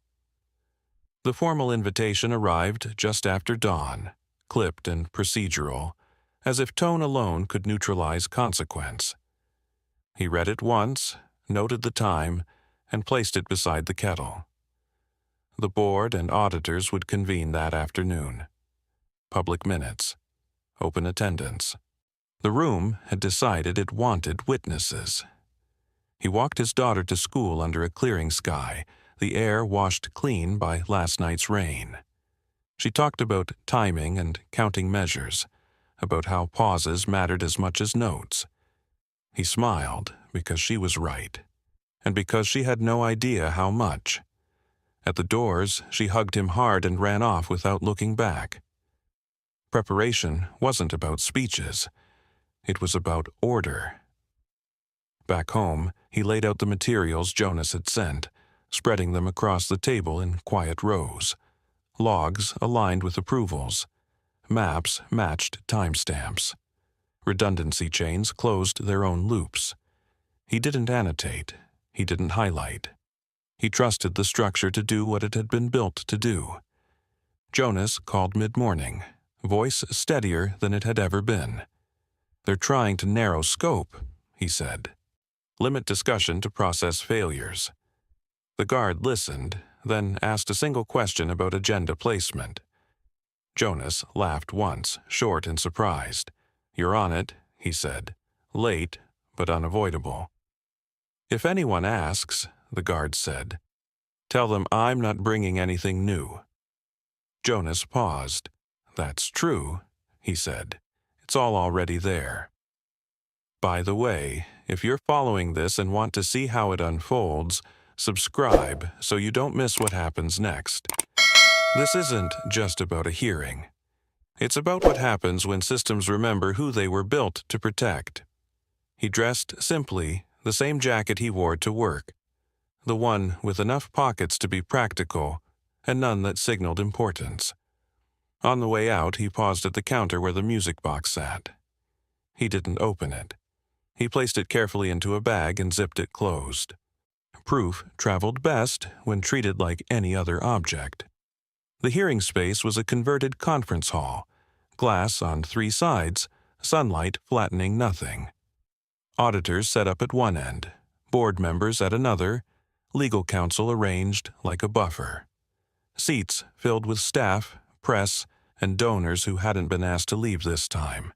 The formal invitation arrived just after dawn, clipped and procedural, as if tone alone could neutralize consequence. He read it once, noted the time, and placed it beside the kettle. The board and auditors would convene that afternoon. Public minutes. Open attendance. The room had decided it wanted witnesses. He walked his daughter to school under a clearing sky, the air washed clean by last night's rain. She talked about timing and counting measures, about how pauses mattered as much as notes. He smiled because she was right, and because she had no idea how much. At the doors, she hugged him hard and ran off without looking back. Preparation wasn't about speeches. It was about order. Back home, he laid out the materials Jonas had sent, spreading them across the table in quiet rows. Logs aligned with approvals. Maps matched timestamps. Redundancy chains closed their own loops. He didn't annotate. He didn't highlight. He trusted the structure to do what it had been built to do. Jonas called mid-morning, voice steadier than it had ever been. "They're trying to narrow scope," he said. "Limit discussion to process failures." The guard listened, then asked a single question about agenda placement. Jonas laughed once, short and surprised. "You're on it," he said. "Late, but unavoidable." "If anyone asks," the guard said, "tell them I'm not bringing anything new." Jonas paused. "That's true," he said. "It's all already there. By the way, if you're following this and want to see how it unfolds, subscribe so you don't miss what happens next. This isn't just about a hearing. It's about what happens when systems remember who they were built to protect." He dressed simply, the same jacket he wore to work, the one with enough pockets to be practical and none that signaled importance. On the way out, he paused at the counter where the music box sat. He didn't open it. He placed it carefully into a bag and zipped it closed. Proof traveled best when treated like any other object. The hearing space was a converted conference hall, glass on 3 sides, sunlight flattening nothing. Auditors set up at one end, board members at another, legal counsel arranged like a buffer. Seats filled with staff, press, and donors who hadn't been asked to leave this time.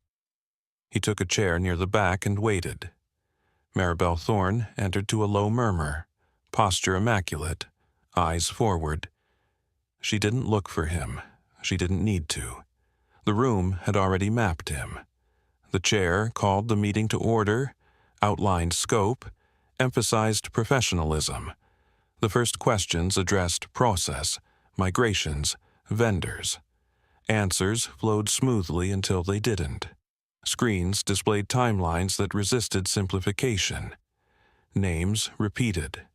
He took a chair near the back and waited. Maribel Thorne entered to a low murmur, posture immaculate, eyes forward. She didn't look for him. She didn't need to. The room had already mapped him. The chair called the meeting to order, outlined scope, emphasized professionalism. The first questions addressed process, migrations, vendors. Answers flowed smoothly until they didn't. Screens displayed timelines that resisted simplification. Names repeated.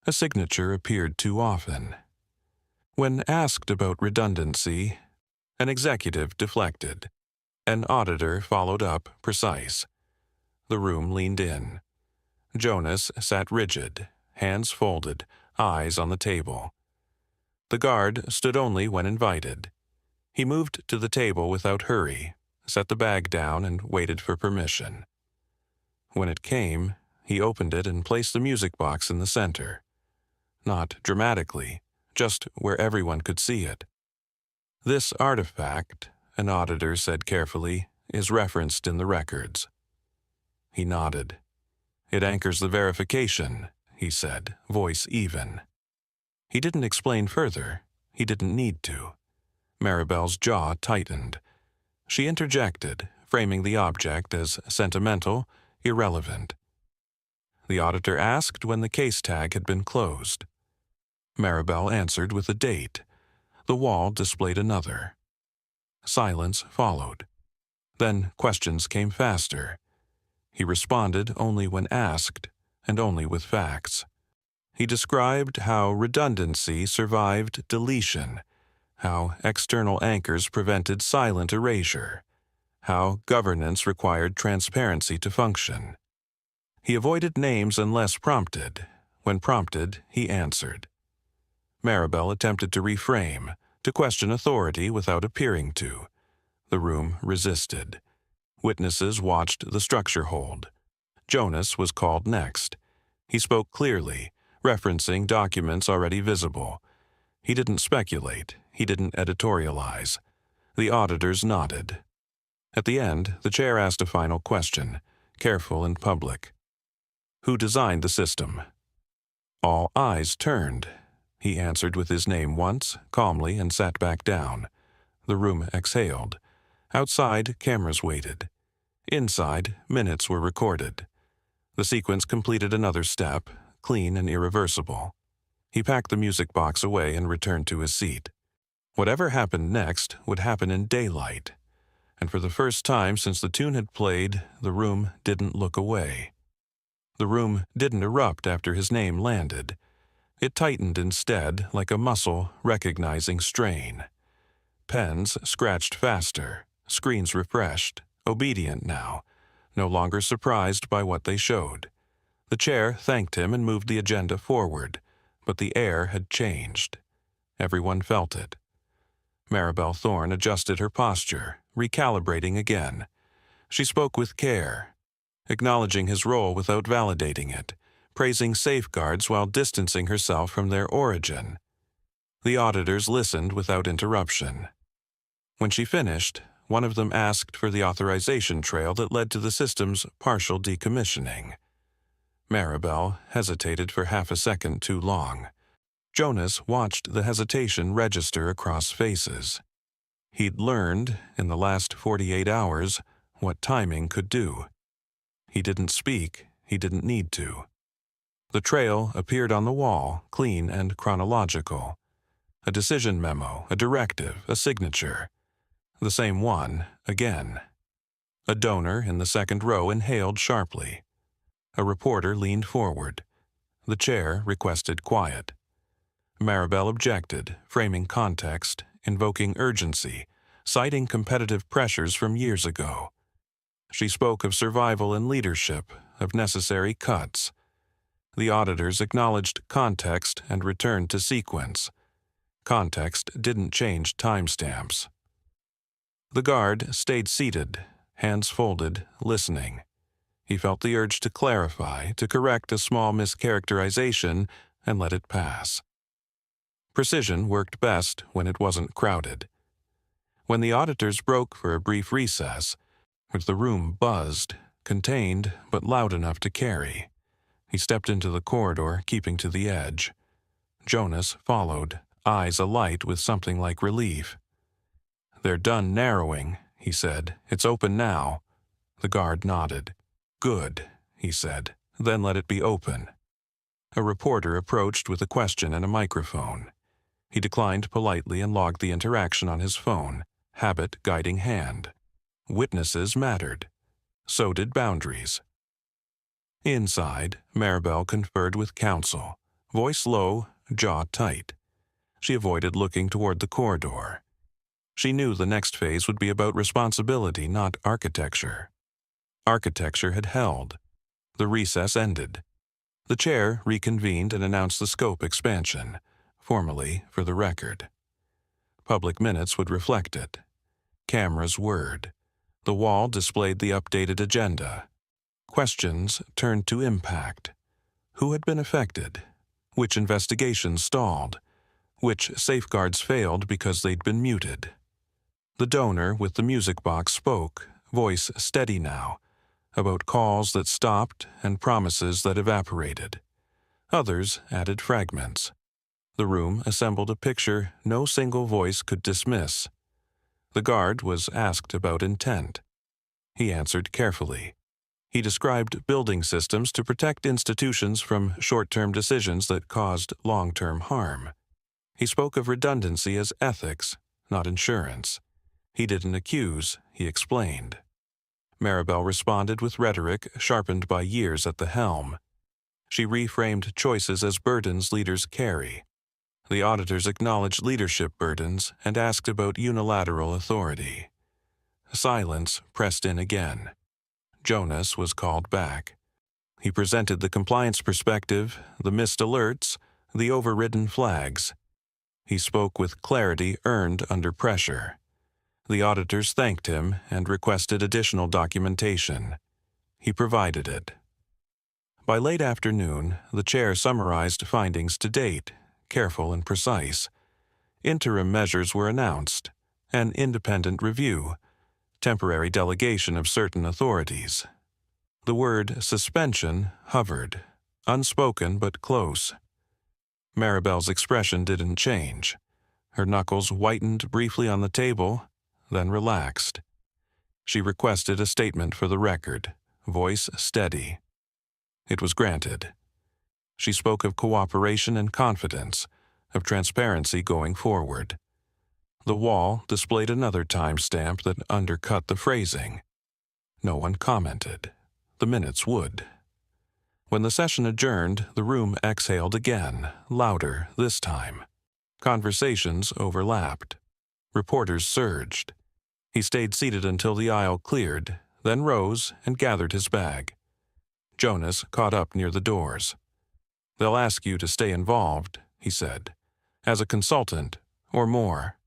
A signature appeared too often. When asked about redundancy, an executive deflected. An auditor followed up, precise. The room leaned in. Jonas sat rigid, hands folded, eyes on the table. The guard stood only when invited. He moved to the table without hurry, set the bag down, and waited for permission. When it came, he opened it and placed the music box in the center. Not dramatically, just where everyone could see it. "This artifact," an auditor said carefully, "is referenced in the records." He nodded. "It anchors the verification," he said, voice even. He didn't explain further. He didn't need to. Maribel's jaw tightened. She interjected, framing the object as sentimental, irrelevant. The auditor asked when the case tag had been closed. Maribel answered with a date. The wall displayed another. Silence followed. Then questions came faster. He responded only when asked, and only with facts. He described how redundancy survived deletion, how external anchors prevented silent erasure, how governance required transparency to function. He avoided names unless prompted. When prompted, he answered. Maribel attempted to reframe, to question authority without appearing to. The room resisted. Witnesses watched the structure hold. Jonas was called next. He spoke clearly, referencing documents already visible. He didn't speculate. He didn't editorialize. The auditors nodded. At the end, the chair asked a final question, careful and public. "Who designed the system?" All eyes turned. He answered with his name once, calmly, and sat back down. The room exhaled. Outside, cameras waited. Inside, minutes were recorded. The sequence completed another step, clean and irreversible. He packed the music box away and returned to his seat. Whatever happened next would happen in daylight. And for the first time since the tune had played, the room didn't look away. The room didn't erupt after his name landed. It tightened instead, like a muscle recognizing strain. Pens scratched faster, screens refreshed, obedient now, no longer surprised by what they showed. The chair thanked him and moved the agenda forward, but the air had changed. Everyone felt it. Maribel Thorne adjusted her posture, recalibrating again. She spoke with care, acknowledging his role without validating it, praising safeguards while distancing herself from their origin. The auditors listened without interruption. When she finished, one of them asked for the authorization trail that led to the system's partial decommissioning. Maribel hesitated for half a second too long. Jonas watched the hesitation register across faces. He'd learned, in the last 48 hours, what timing could do. He didn't speak, he didn't need to. The trail appeared on the wall, clean and chronological. A decision memo, a directive, a signature. The same one, again. A donor in the second row inhaled sharply. A reporter leaned forward. The chair requested quiet. Maribel objected, framing context, invoking urgency, citing competitive pressures from years ago. She spoke of survival and leadership, of necessary cuts. The auditors acknowledged context and returned to sequence. Context didn't change timestamps. The guard stayed seated, hands folded, listening. He felt the urge to clarify, to correct a small mischaracterization, and let it pass. Precision worked best when it wasn't crowded. When the auditors broke for a brief recess, the room buzzed, contained but loud enough to carry. He stepped into the corridor, keeping to the edge. Jonas followed, eyes alight with something like relief. "They're done narrowing," he said. "It's open now." The guard nodded. "Good," he said. "Then let it be open." A reporter approached with a question and a microphone. He declined politely and logged the interaction on his phone, habit guiding hand. Witnesses mattered. So did boundaries. Inside, Maribel conferred with counsel, voice low, jaw tight. She avoided looking toward the corridor. She knew the next phase would be about responsibility, not architecture. Architecture had held. The recess ended. The chair reconvened and announced the scope expansion, formally for the record. Public minutes would reflect it. Cameras whirred. The wall displayed the updated agenda. Questions turned to impact. Who had been affected? Which investigations stalled? Which safeguards failed because they'd been muted? The donor with the music box spoke, voice steady now, about calls that stopped and promises that evaporated. Others added fragments. The room assembled a picture no single voice could dismiss. The guard was asked about intent. He answered carefully. He described building systems to protect institutions from short-term decisions that caused long-term harm. He spoke of redundancy as ethics, not insurance. He didn't accuse, he explained. Maribel responded with rhetoric sharpened by years at the helm. She reframed choices as burdens leaders carry. The auditors acknowledged leadership burdens and asked about unilateral authority. Silence pressed in again. Jonas was called back. He presented the compliance perspective, the missed alerts, the overridden flags. He spoke with clarity earned under pressure. The auditors thanked him and requested additional documentation. He provided it. By late afternoon, the chair summarized findings to date, careful and precise. Interim measures were announced, an independent review, temporary delegation of certain authorities. The word suspension hovered, unspoken but close. Maribel's expression didn't change. Her knuckles whitened briefly on the table, then relaxed. She requested a statement for the record, voice steady. It was granted. She spoke of cooperation and confidence, of transparency going forward. The wall displayed another timestamp that undercut the phrasing. No one commented. The minutes would. When the session adjourned, the room exhaled again, louder this time. Conversations overlapped. Reporters surged. He stayed seated until the aisle cleared, then rose and gathered his bag. Jonas caught up near the doors. "They'll ask you to stay involved," he said, "as a consultant, or more."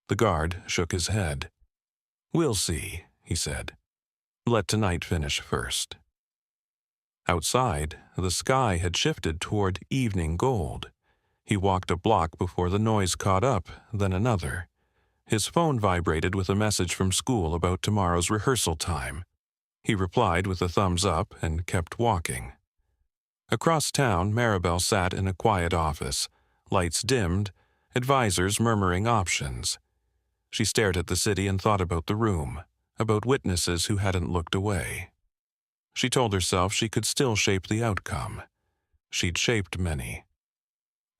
The guard shook his head. "We'll see," he said. "Let tonight finish first." Outside, the sky had shifted toward evening gold. He walked a block before the noise caught up, then another. His phone vibrated with a message from school about tomorrow's rehearsal time. He replied with a thumbs up and kept walking. Across town, Maribel sat in a quiet office, lights dimmed, advisors murmuring options. She stared at the city and thought about the room, about witnesses who hadn't looked away. She told herself she could still shape the outcome. She'd shaped many.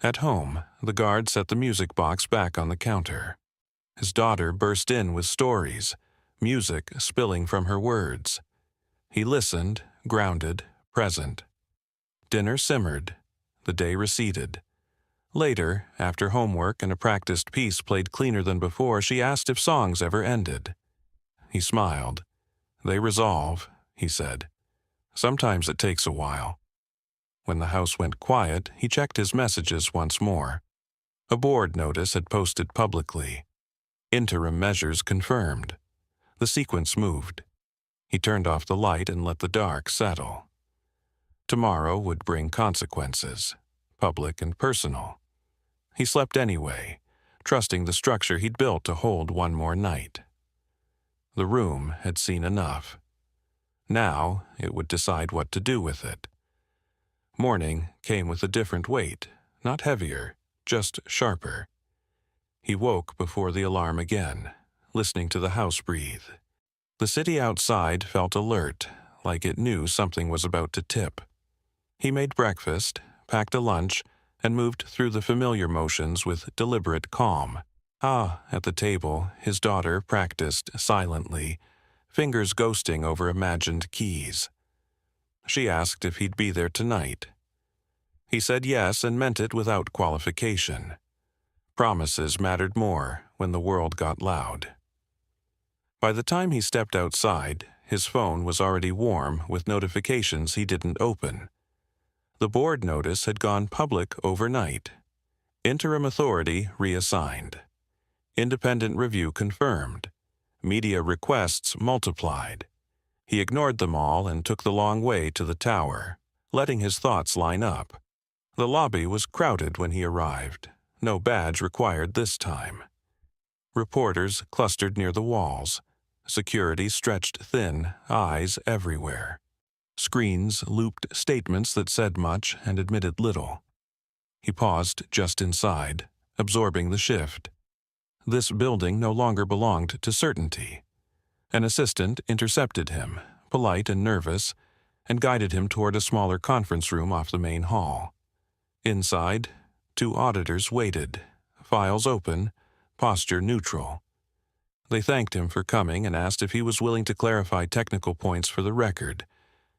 At home, the guard set the music box back on the counter. His daughter burst in with stories, music spilling from her words. He listened, grounded, present. Dinner simmered. The day receded. Later, after homework and a practiced piece played cleaner than before, she asked if songs ever ended. He smiled. "They resolve," he said. "Sometimes it takes a while." When the house went quiet, he checked his messages once more. A board notice had posted publicly. Interim measures confirmed. The sequence moved. He turned off the light and let the dark settle. Tomorrow would bring consequences, public and personal. He slept anyway, trusting the structure he'd built to hold one more night. The room had seen enough. Now it would decide what to do with it. Morning came with a different weight, not heavier, just sharper. He woke before the alarm again, listening to the house breathe. The city outside felt alert, like it knew something was about to tip. He made breakfast, packed a lunch, and moved through the familiar motions with deliberate calm. At the table, his daughter practiced silently, fingers ghosting over imagined keys. She asked if he'd be there tonight. He said yes and meant it without qualification. Promises mattered more when the world got loud. By the time he stepped outside, his phone was already warm with notifications he didn't open. The board notice had gone public overnight. Interim authority reassigned. Independent review confirmed. Media requests multiplied. He ignored them all and took the long way to the tower, letting his thoughts line up. The lobby was crowded when he arrived. No badge required this time. Reporters clustered near the walls. Security stretched thin, eyes everywhere. Screens looped statements that said much and admitted little. He paused just inside, absorbing the shift. This building no longer belonged to certainty. An assistant intercepted him, polite and nervous, and guided him toward a smaller conference room off the main hall. Inside, 2 auditors waited, files open, posture neutral. They thanked him for coming and asked if he was willing to clarify technical points for the record.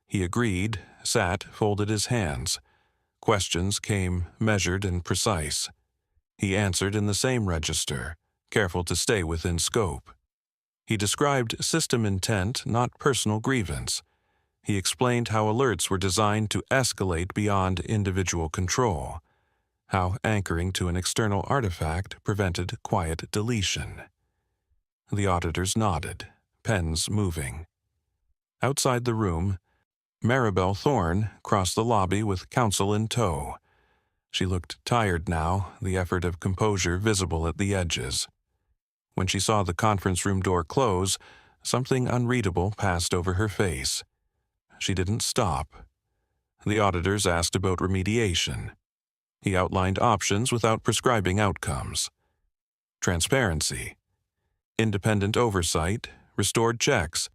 He agreed, sat, folded his hands. Questions came measured and precise. He answered in the same register, careful to stay within scope. He described system intent, not personal grievance. He explained how alerts were designed to escalate beyond individual control, how anchoring to an external artifact prevented quiet deletion. The auditors nodded, pens moving. Outside the room, Maribel Thorne crossed the lobby with counsel in tow. She looked tired now, the effort of composure visible at the edges. When she saw the conference room door close, something unreadable passed over her face. She didn't stop. The auditors asked about remediation. He outlined options without prescribing outcomes. Transparency. Independent oversight, restored checks.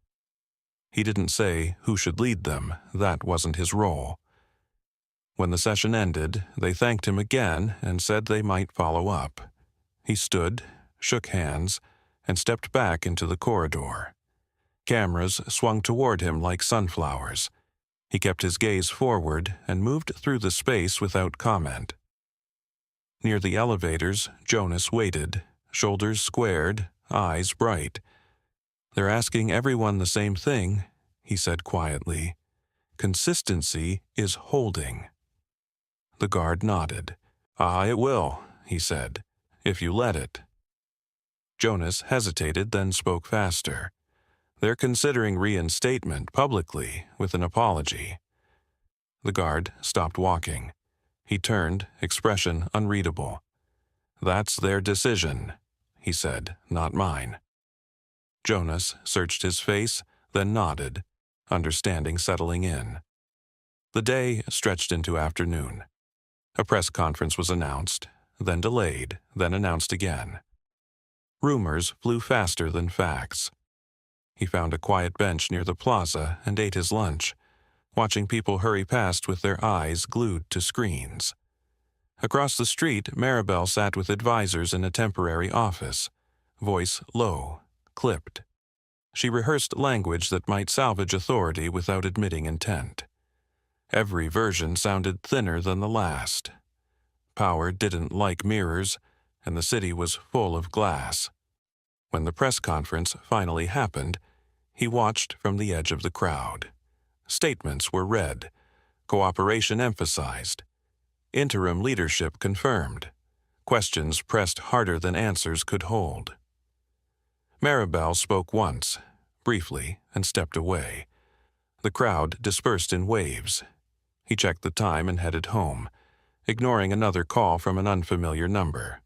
He didn't say who should lead them. That wasn't his role. When the session ended, they thanked him again and said they might follow up. He stood, shook hands, and stepped back into the corridor. Cameras swung toward him like sunflowers. He kept his gaze forward and moved through the space without comment. Near the elevators, Jonas waited, shoulders squared, eyes bright. "They're asking everyone the same thing," he said quietly. "Consistency is holding." The guard nodded. "It will," he said, "if you let it." Jonas hesitated, then spoke faster. "They're considering reinstatement publicly with an apology." The guard stopped walking. He turned, expression unreadable. "That's their decision," he said, "not mine." Jonas searched his face, then nodded, understanding settling in. The day stretched into afternoon. A press conference was announced, then delayed, then announced again. Rumors flew faster than facts. He found a quiet bench near the plaza and ate his lunch, watching people hurry past with their eyes glued to screens. Across the street, Maribel sat with advisors in a temporary office, voice low, clipped. She rehearsed language that might salvage authority without admitting intent. Every version sounded thinner than the last. Power didn't like mirrors, and the city was full of glass. When the press conference finally happened, he watched from the edge of the crowd. Statements were read, cooperation emphasized, interim leadership confirmed, questions pressed harder than answers could hold. Maribel spoke once, briefly, and stepped away. The crowd dispersed in waves. He checked the time and headed home, ignoring another call from an unfamiliar number.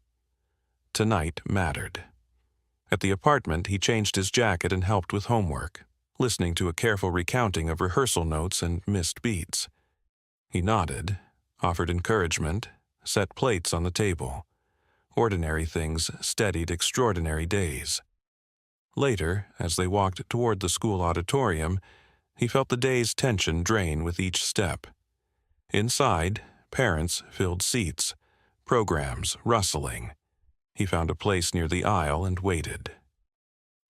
Tonight mattered. At the apartment, he changed his jacket and helped with homework, listening to a careful recounting of rehearsal notes and missed beats. He nodded, offered encouragement, set plates on the table. Ordinary things steadied extraordinary days. Later, as they walked toward the school auditorium, he felt the day's tension drain with each step. Inside, parents filled seats, programs rustling. He found a place near the aisle and waited.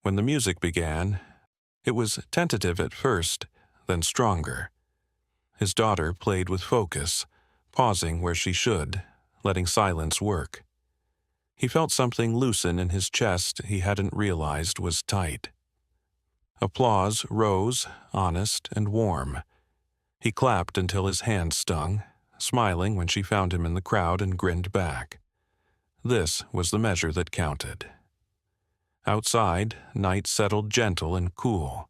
When the music began, it was tentative at first, then stronger. His daughter played with focus, pausing where she should, letting silence work. He felt something loosen in his chest he hadn't realized was tight. Applause rose, honest and warm. He clapped until his hands stung, smiling when she found him in the crowd and grinned back. This was the measure that counted. Outside, night settled gentle and cool.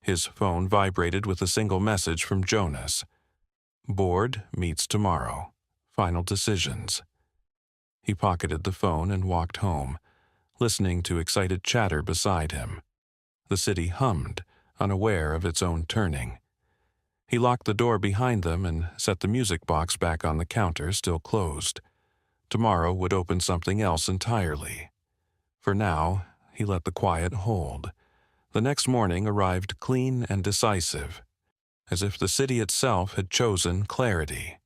His phone vibrated with a single message from Jonas. "Board meets tomorrow. Final decisions." He pocketed the phone and walked home, listening to excited chatter beside him. The city hummed, unaware of its own turning. He locked the door behind them and set the music box back on the counter, still closed. Tomorrow would open something else entirely. For now, he let the quiet hold. The next morning arrived clean and decisive, as if the city itself had chosen clarity.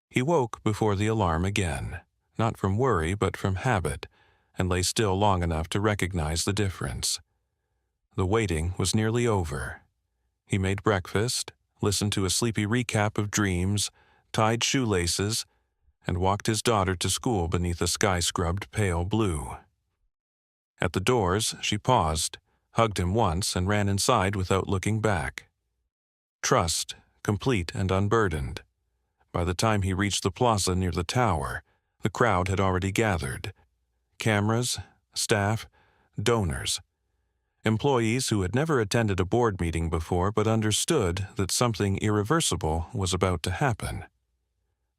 He woke before the alarm again, not from worry but from habit, and lay still long enough to recognize the difference. The waiting was nearly over. He made breakfast, listened to a sleepy recap of dreams, tied shoelaces, and walked his daughter to school beneath a sky-scrubbed pale blue. At the doors, she paused, hugged him once, and ran inside without looking back. Trust, complete and unburdened. By the time he reached the plaza near the tower, the crowd had already gathered. Cameras, staff, donors. Employees who had never attended a board meeting before but understood that something irreversible was about to happen.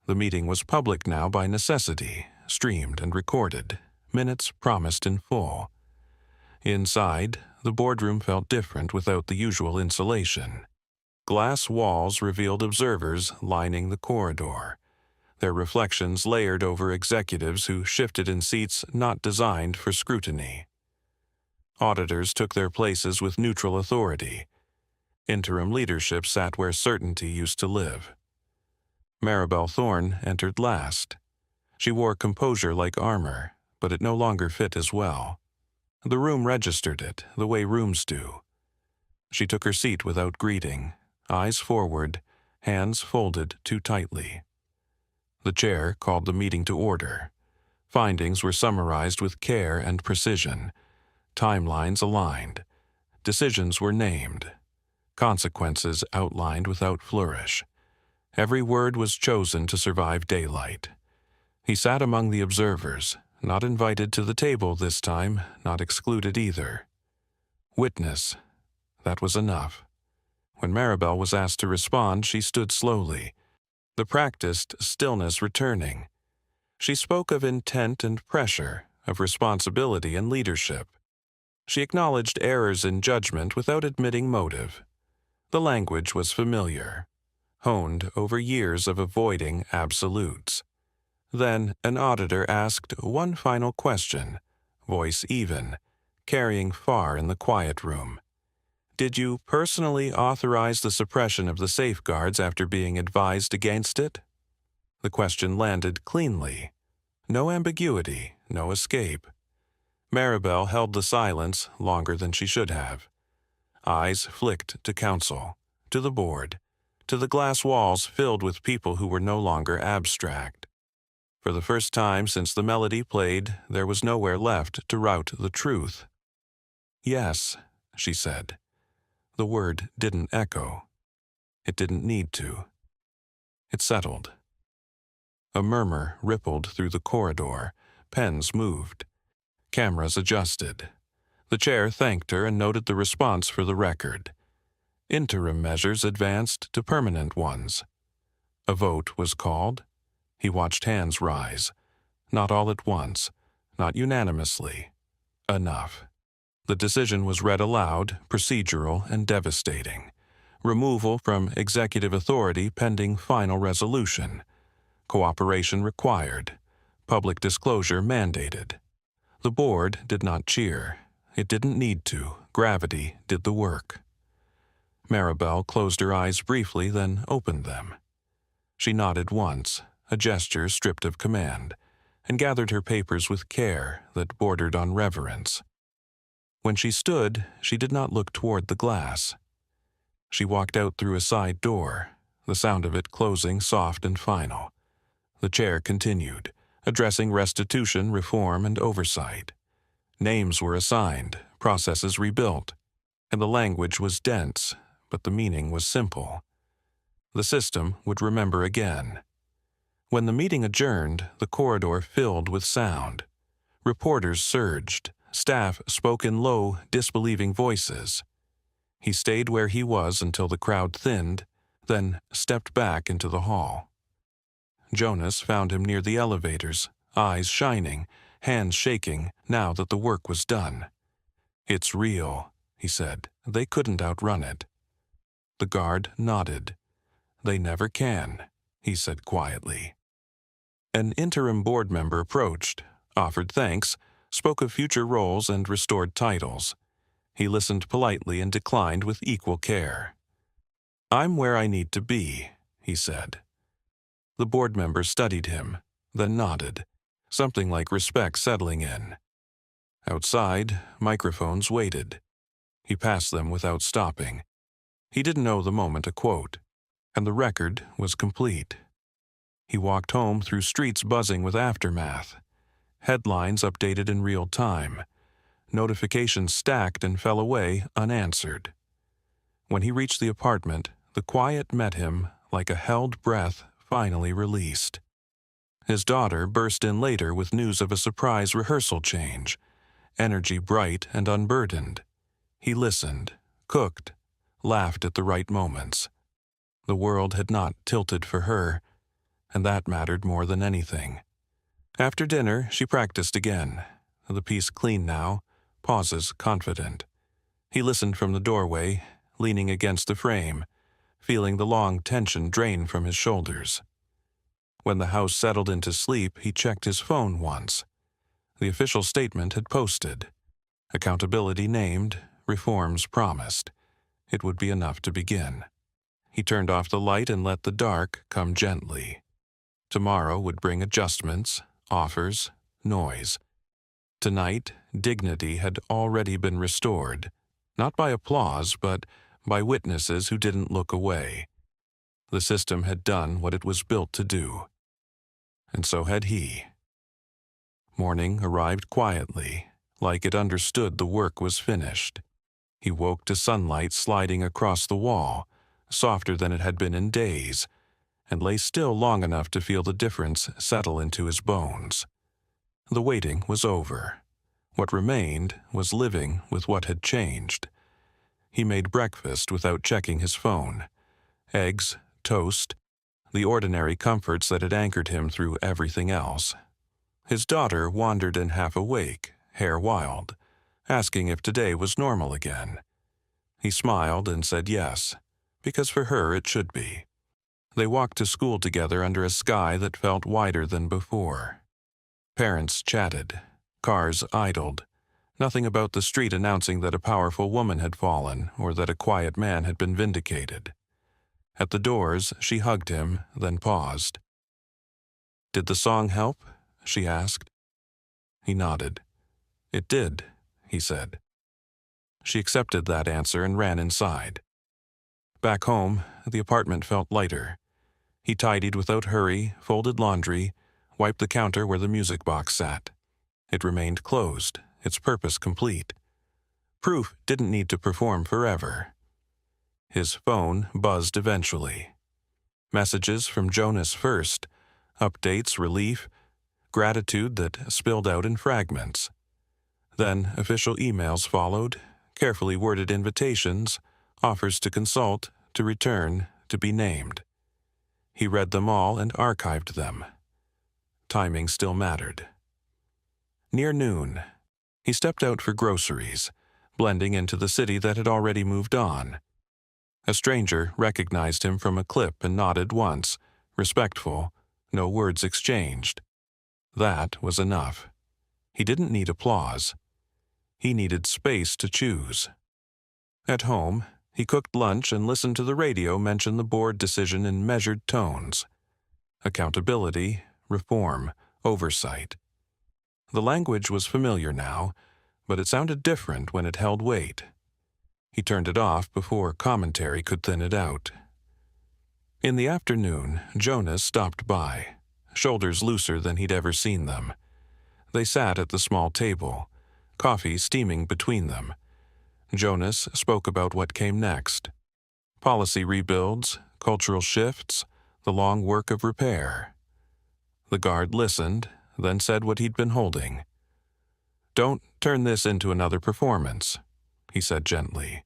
The meeting was public now by necessity, streamed and recorded, minutes promised in full. Inside, the boardroom felt different without the usual insulation. Glass walls revealed observers lining the corridor, their reflections layered over executives who shifted in seats not designed for scrutiny. Auditors took their places with neutral authority. Interim leadership sat where certainty used to live. Maribel Thorne entered last. She wore composure like armor, but it no longer fit as well. The room registered it, the way rooms do. She took her seat without greeting, eyes forward, hands folded too tightly. The chair called the meeting to order. Findings were summarized with care and precision. Timelines aligned. Decisions were named. Consequences outlined without flourish. Every word was chosen to survive daylight. He sat among the observers, Not invited to the table this time, not excluded either. Witness. That was enough. When Maribel was asked to respond, she stood slowly, the practiced stillness returning. She spoke of intent and pressure, of responsibility and leadership. She acknowledged errors in judgment without admitting motive. The language was familiar, honed over years of avoiding absolutes. Then an auditor asked one final question, voice even, carrying far in the quiet room. Did you personally authorize the suppression of the safeguards after being advised against it? The question landed cleanly. No ambiguity, no escape. Maribel held the silence longer than she should have. Eyes flicked to counsel, to the board, to the glass walls filled with people who were no longer abstract. For the first time since the melody played, there was nowhere left to rout the truth. Yes, she said. The word didn't echo. It didn't need to. It settled. A murmur rippled through the corridor. Pens moved. Cameras adjusted. The chair thanked her and noted the response for the record. Interim measures advanced to permanent ones. A vote was called. He watched hands rise. Not all at once. Not unanimously. Enough. The decision was read aloud, procedural and devastating. Removal from executive authority pending final resolution. Cooperation required. Public disclosure mandated. The board did not cheer. It didn't need to. Gravity did the work. Maribel closed her eyes briefly, then opened them. She nodded once, a gesture stripped of command, and gathered her papers with care that bordered on reverence. When she stood, she did not look toward the glass. She walked out through a side door, the sound of it closing soft and final. The chair continued, addressing restitution, reform, and oversight. Names were assigned, processes rebuilt, and the language was dense, but the meaning was simple. The system would remember again. When the meeting adjourned, the corridor filled with sound. Reporters surged. Staff spoke in low, disbelieving voices. He stayed where he was until the crowd thinned, then stepped back into the hall. Jonas found him near the elevators, eyes shining, hands shaking now that the work was done. "It's real," he said. "They couldn't outrun it." The guard nodded. "They never can," he said quietly. An interim board member approached, offered thanks, spoke of future roles and restored titles. He listened politely and declined with equal care. "I'm where I need to be," he said. The board member studied him, then nodded, something like respect settling in. Outside, microphones waited. He passed them without stopping. He didn't know the moment to quote, and the record was complete. He walked home through streets buzzing with aftermath. Headlines updated in real time. Notifications stacked and fell away unanswered. When he reached the apartment, the quiet met him like a held breath finally released. His daughter burst in later with news of a surprise rehearsal change, energy bright and unburdened. He listened, cooked, laughed at the right moments. The world had not tilted for her, and that mattered more than anything. After dinner, she practiced again, the piece clean now, pauses confident. He listened from the doorway, leaning against the frame, feeling the long tension drain from his shoulders. When the house settled into sleep, he checked his phone once. The official statement had posted. Accountability named, reforms promised. It would be enough to begin. He turned off the light and let the dark come gently. Tomorrow would bring adjustments, offers, noise. Tonight, dignity had already been restored, not by applause, but by witnesses who didn't look away. The system had done what it was built to do. And so had he. Morning arrived quietly, like it understood the work was finished. He woke to sunlight sliding across the wall, softer than it had been in days, and lay still long enough to feel the difference settle into his bones. The waiting was over. What remained was living with what had changed. He made breakfast without checking his phone. Eggs, toast, the ordinary comforts that had anchored him through everything else. His daughter wandered in half awake, hair wild, asking if today was normal again. He smiled and said yes, because for her it should be. They walked to school together under a sky that felt wider than before. Parents chatted. Cars idled. Nothing about the street announcing that a powerful woman had fallen or that a quiet man had been vindicated. At the doors, she hugged him, then paused. "Did the song help?" she asked. He nodded. "It did," he said. She accepted that answer and ran inside. Back home, the apartment felt lighter. He tidied without hurry, folded laundry, wiped the counter where the music box sat. It remained closed, its purpose complete. Proof didn't need to perform forever. His phone buzzed eventually. Messages from Jonas first, updates, relief, gratitude that spilled out in fragments. Then official emails followed, carefully worded invitations, offers to consult, to return, to be named. He read them all and archived them. Timing still mattered. Near noon, he stepped out for groceries, blending into the city that had already moved on. A stranger recognized him from a clip and nodded once, respectful, no words exchanged. That was enough. He didn't need applause. He needed space to choose. At home, he cooked lunch and listened to the radio mention the board decision in measured tones. Accountability, reform, oversight. The language was familiar now, but it sounded different when it held weight. He turned it off before commentary could thin it out. In the afternoon, Jonas stopped by, shoulders looser than he'd ever seen them. They sat at the small table, coffee steaming between them. Jonas spoke about what came next. Policy rebuilds, cultural shifts, the long work of repair. The guard listened, then said what he'd been holding. "Don't turn this into another performance," he said gently.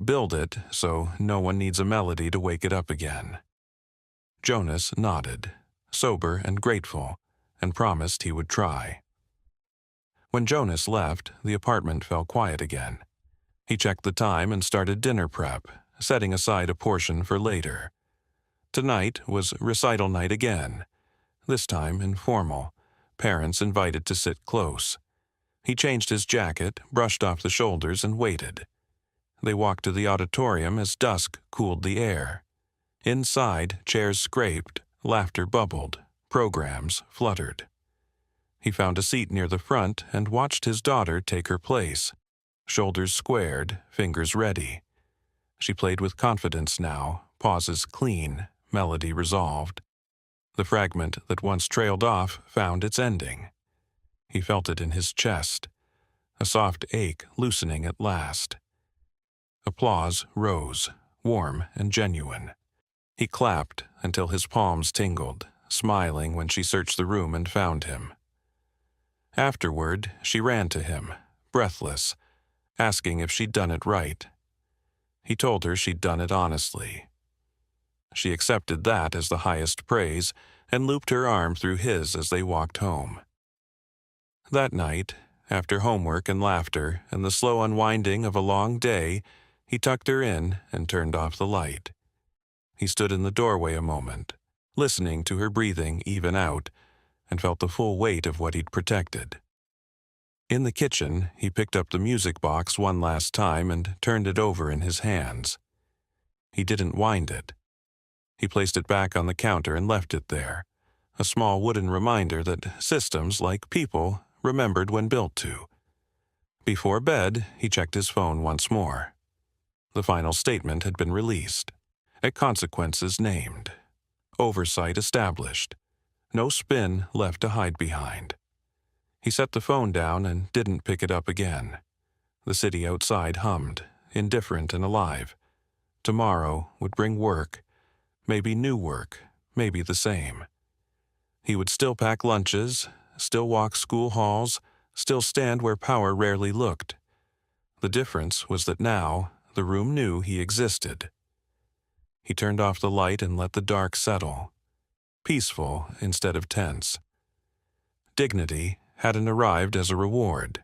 "Build it so no one needs a melody to wake it up again." Jonas nodded, sober and grateful, and promised he would try. When Jonas left, the apartment fell quiet again. He checked the time and started dinner prep, setting aside a portion for later. Tonight was recital night again, this time informal, parents invited to sit close. He changed his jacket, brushed off the shoulders, and waited. They walked to the auditorium as dusk cooled the air. Inside, chairs scraped, laughter bubbled, programs fluttered. He found a seat near the front and watched his daughter take her place, shoulders squared, fingers ready. She played with confidence now, pauses clean, melody resolved. The fragment that once trailed off found its ending. He felt it in his chest, a soft ache loosening at last. Applause rose, warm and genuine. He clapped until his palms tingled, smiling when she searched the room and found him. Afterward, she ran to him, breathless, asking if she'd done it right. He told her she'd done it honestly. She accepted that as the highest praise and looped her arm through his as they walked home. That night, after homework and laughter and the slow unwinding of a long day, he tucked her in and turned off the light. He stood in the doorway a moment, listening to her breathing even out, and felt the full weight of what he'd protected. In the kitchen, he picked up the music box one last time and turned it over in his hands. He didn't wind it. He placed it back on the counter and left it there, a small wooden reminder that systems, like people, remembered when built to. Before bed, he checked his phone once more. The final statement had been released. Consequences named. Oversight established. No spin left to hide behind. He set the phone down and didn't pick it up again. The city outside hummed, indifferent and alive. Tomorrow would bring work, maybe new work, maybe the same. He would still pack lunches, still walk school halls, still stand where power rarely looked. The difference was that now the room knew he existed. He turned off the light and let the dark settle, peaceful instead of tense. Dignity hadn't arrived as a reward.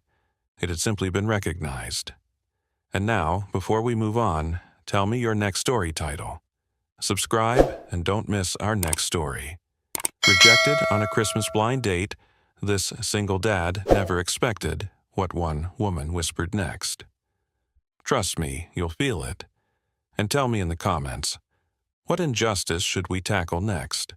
It had simply been recognized. And now, before we move on, tell me your next story title. Subscribe and don't miss our next story. Rejected on a Christmas blind date, this single dad never expected what one woman whispered next. Trust me, you'll feel it. And tell me in the comments, what injustice should we tackle next?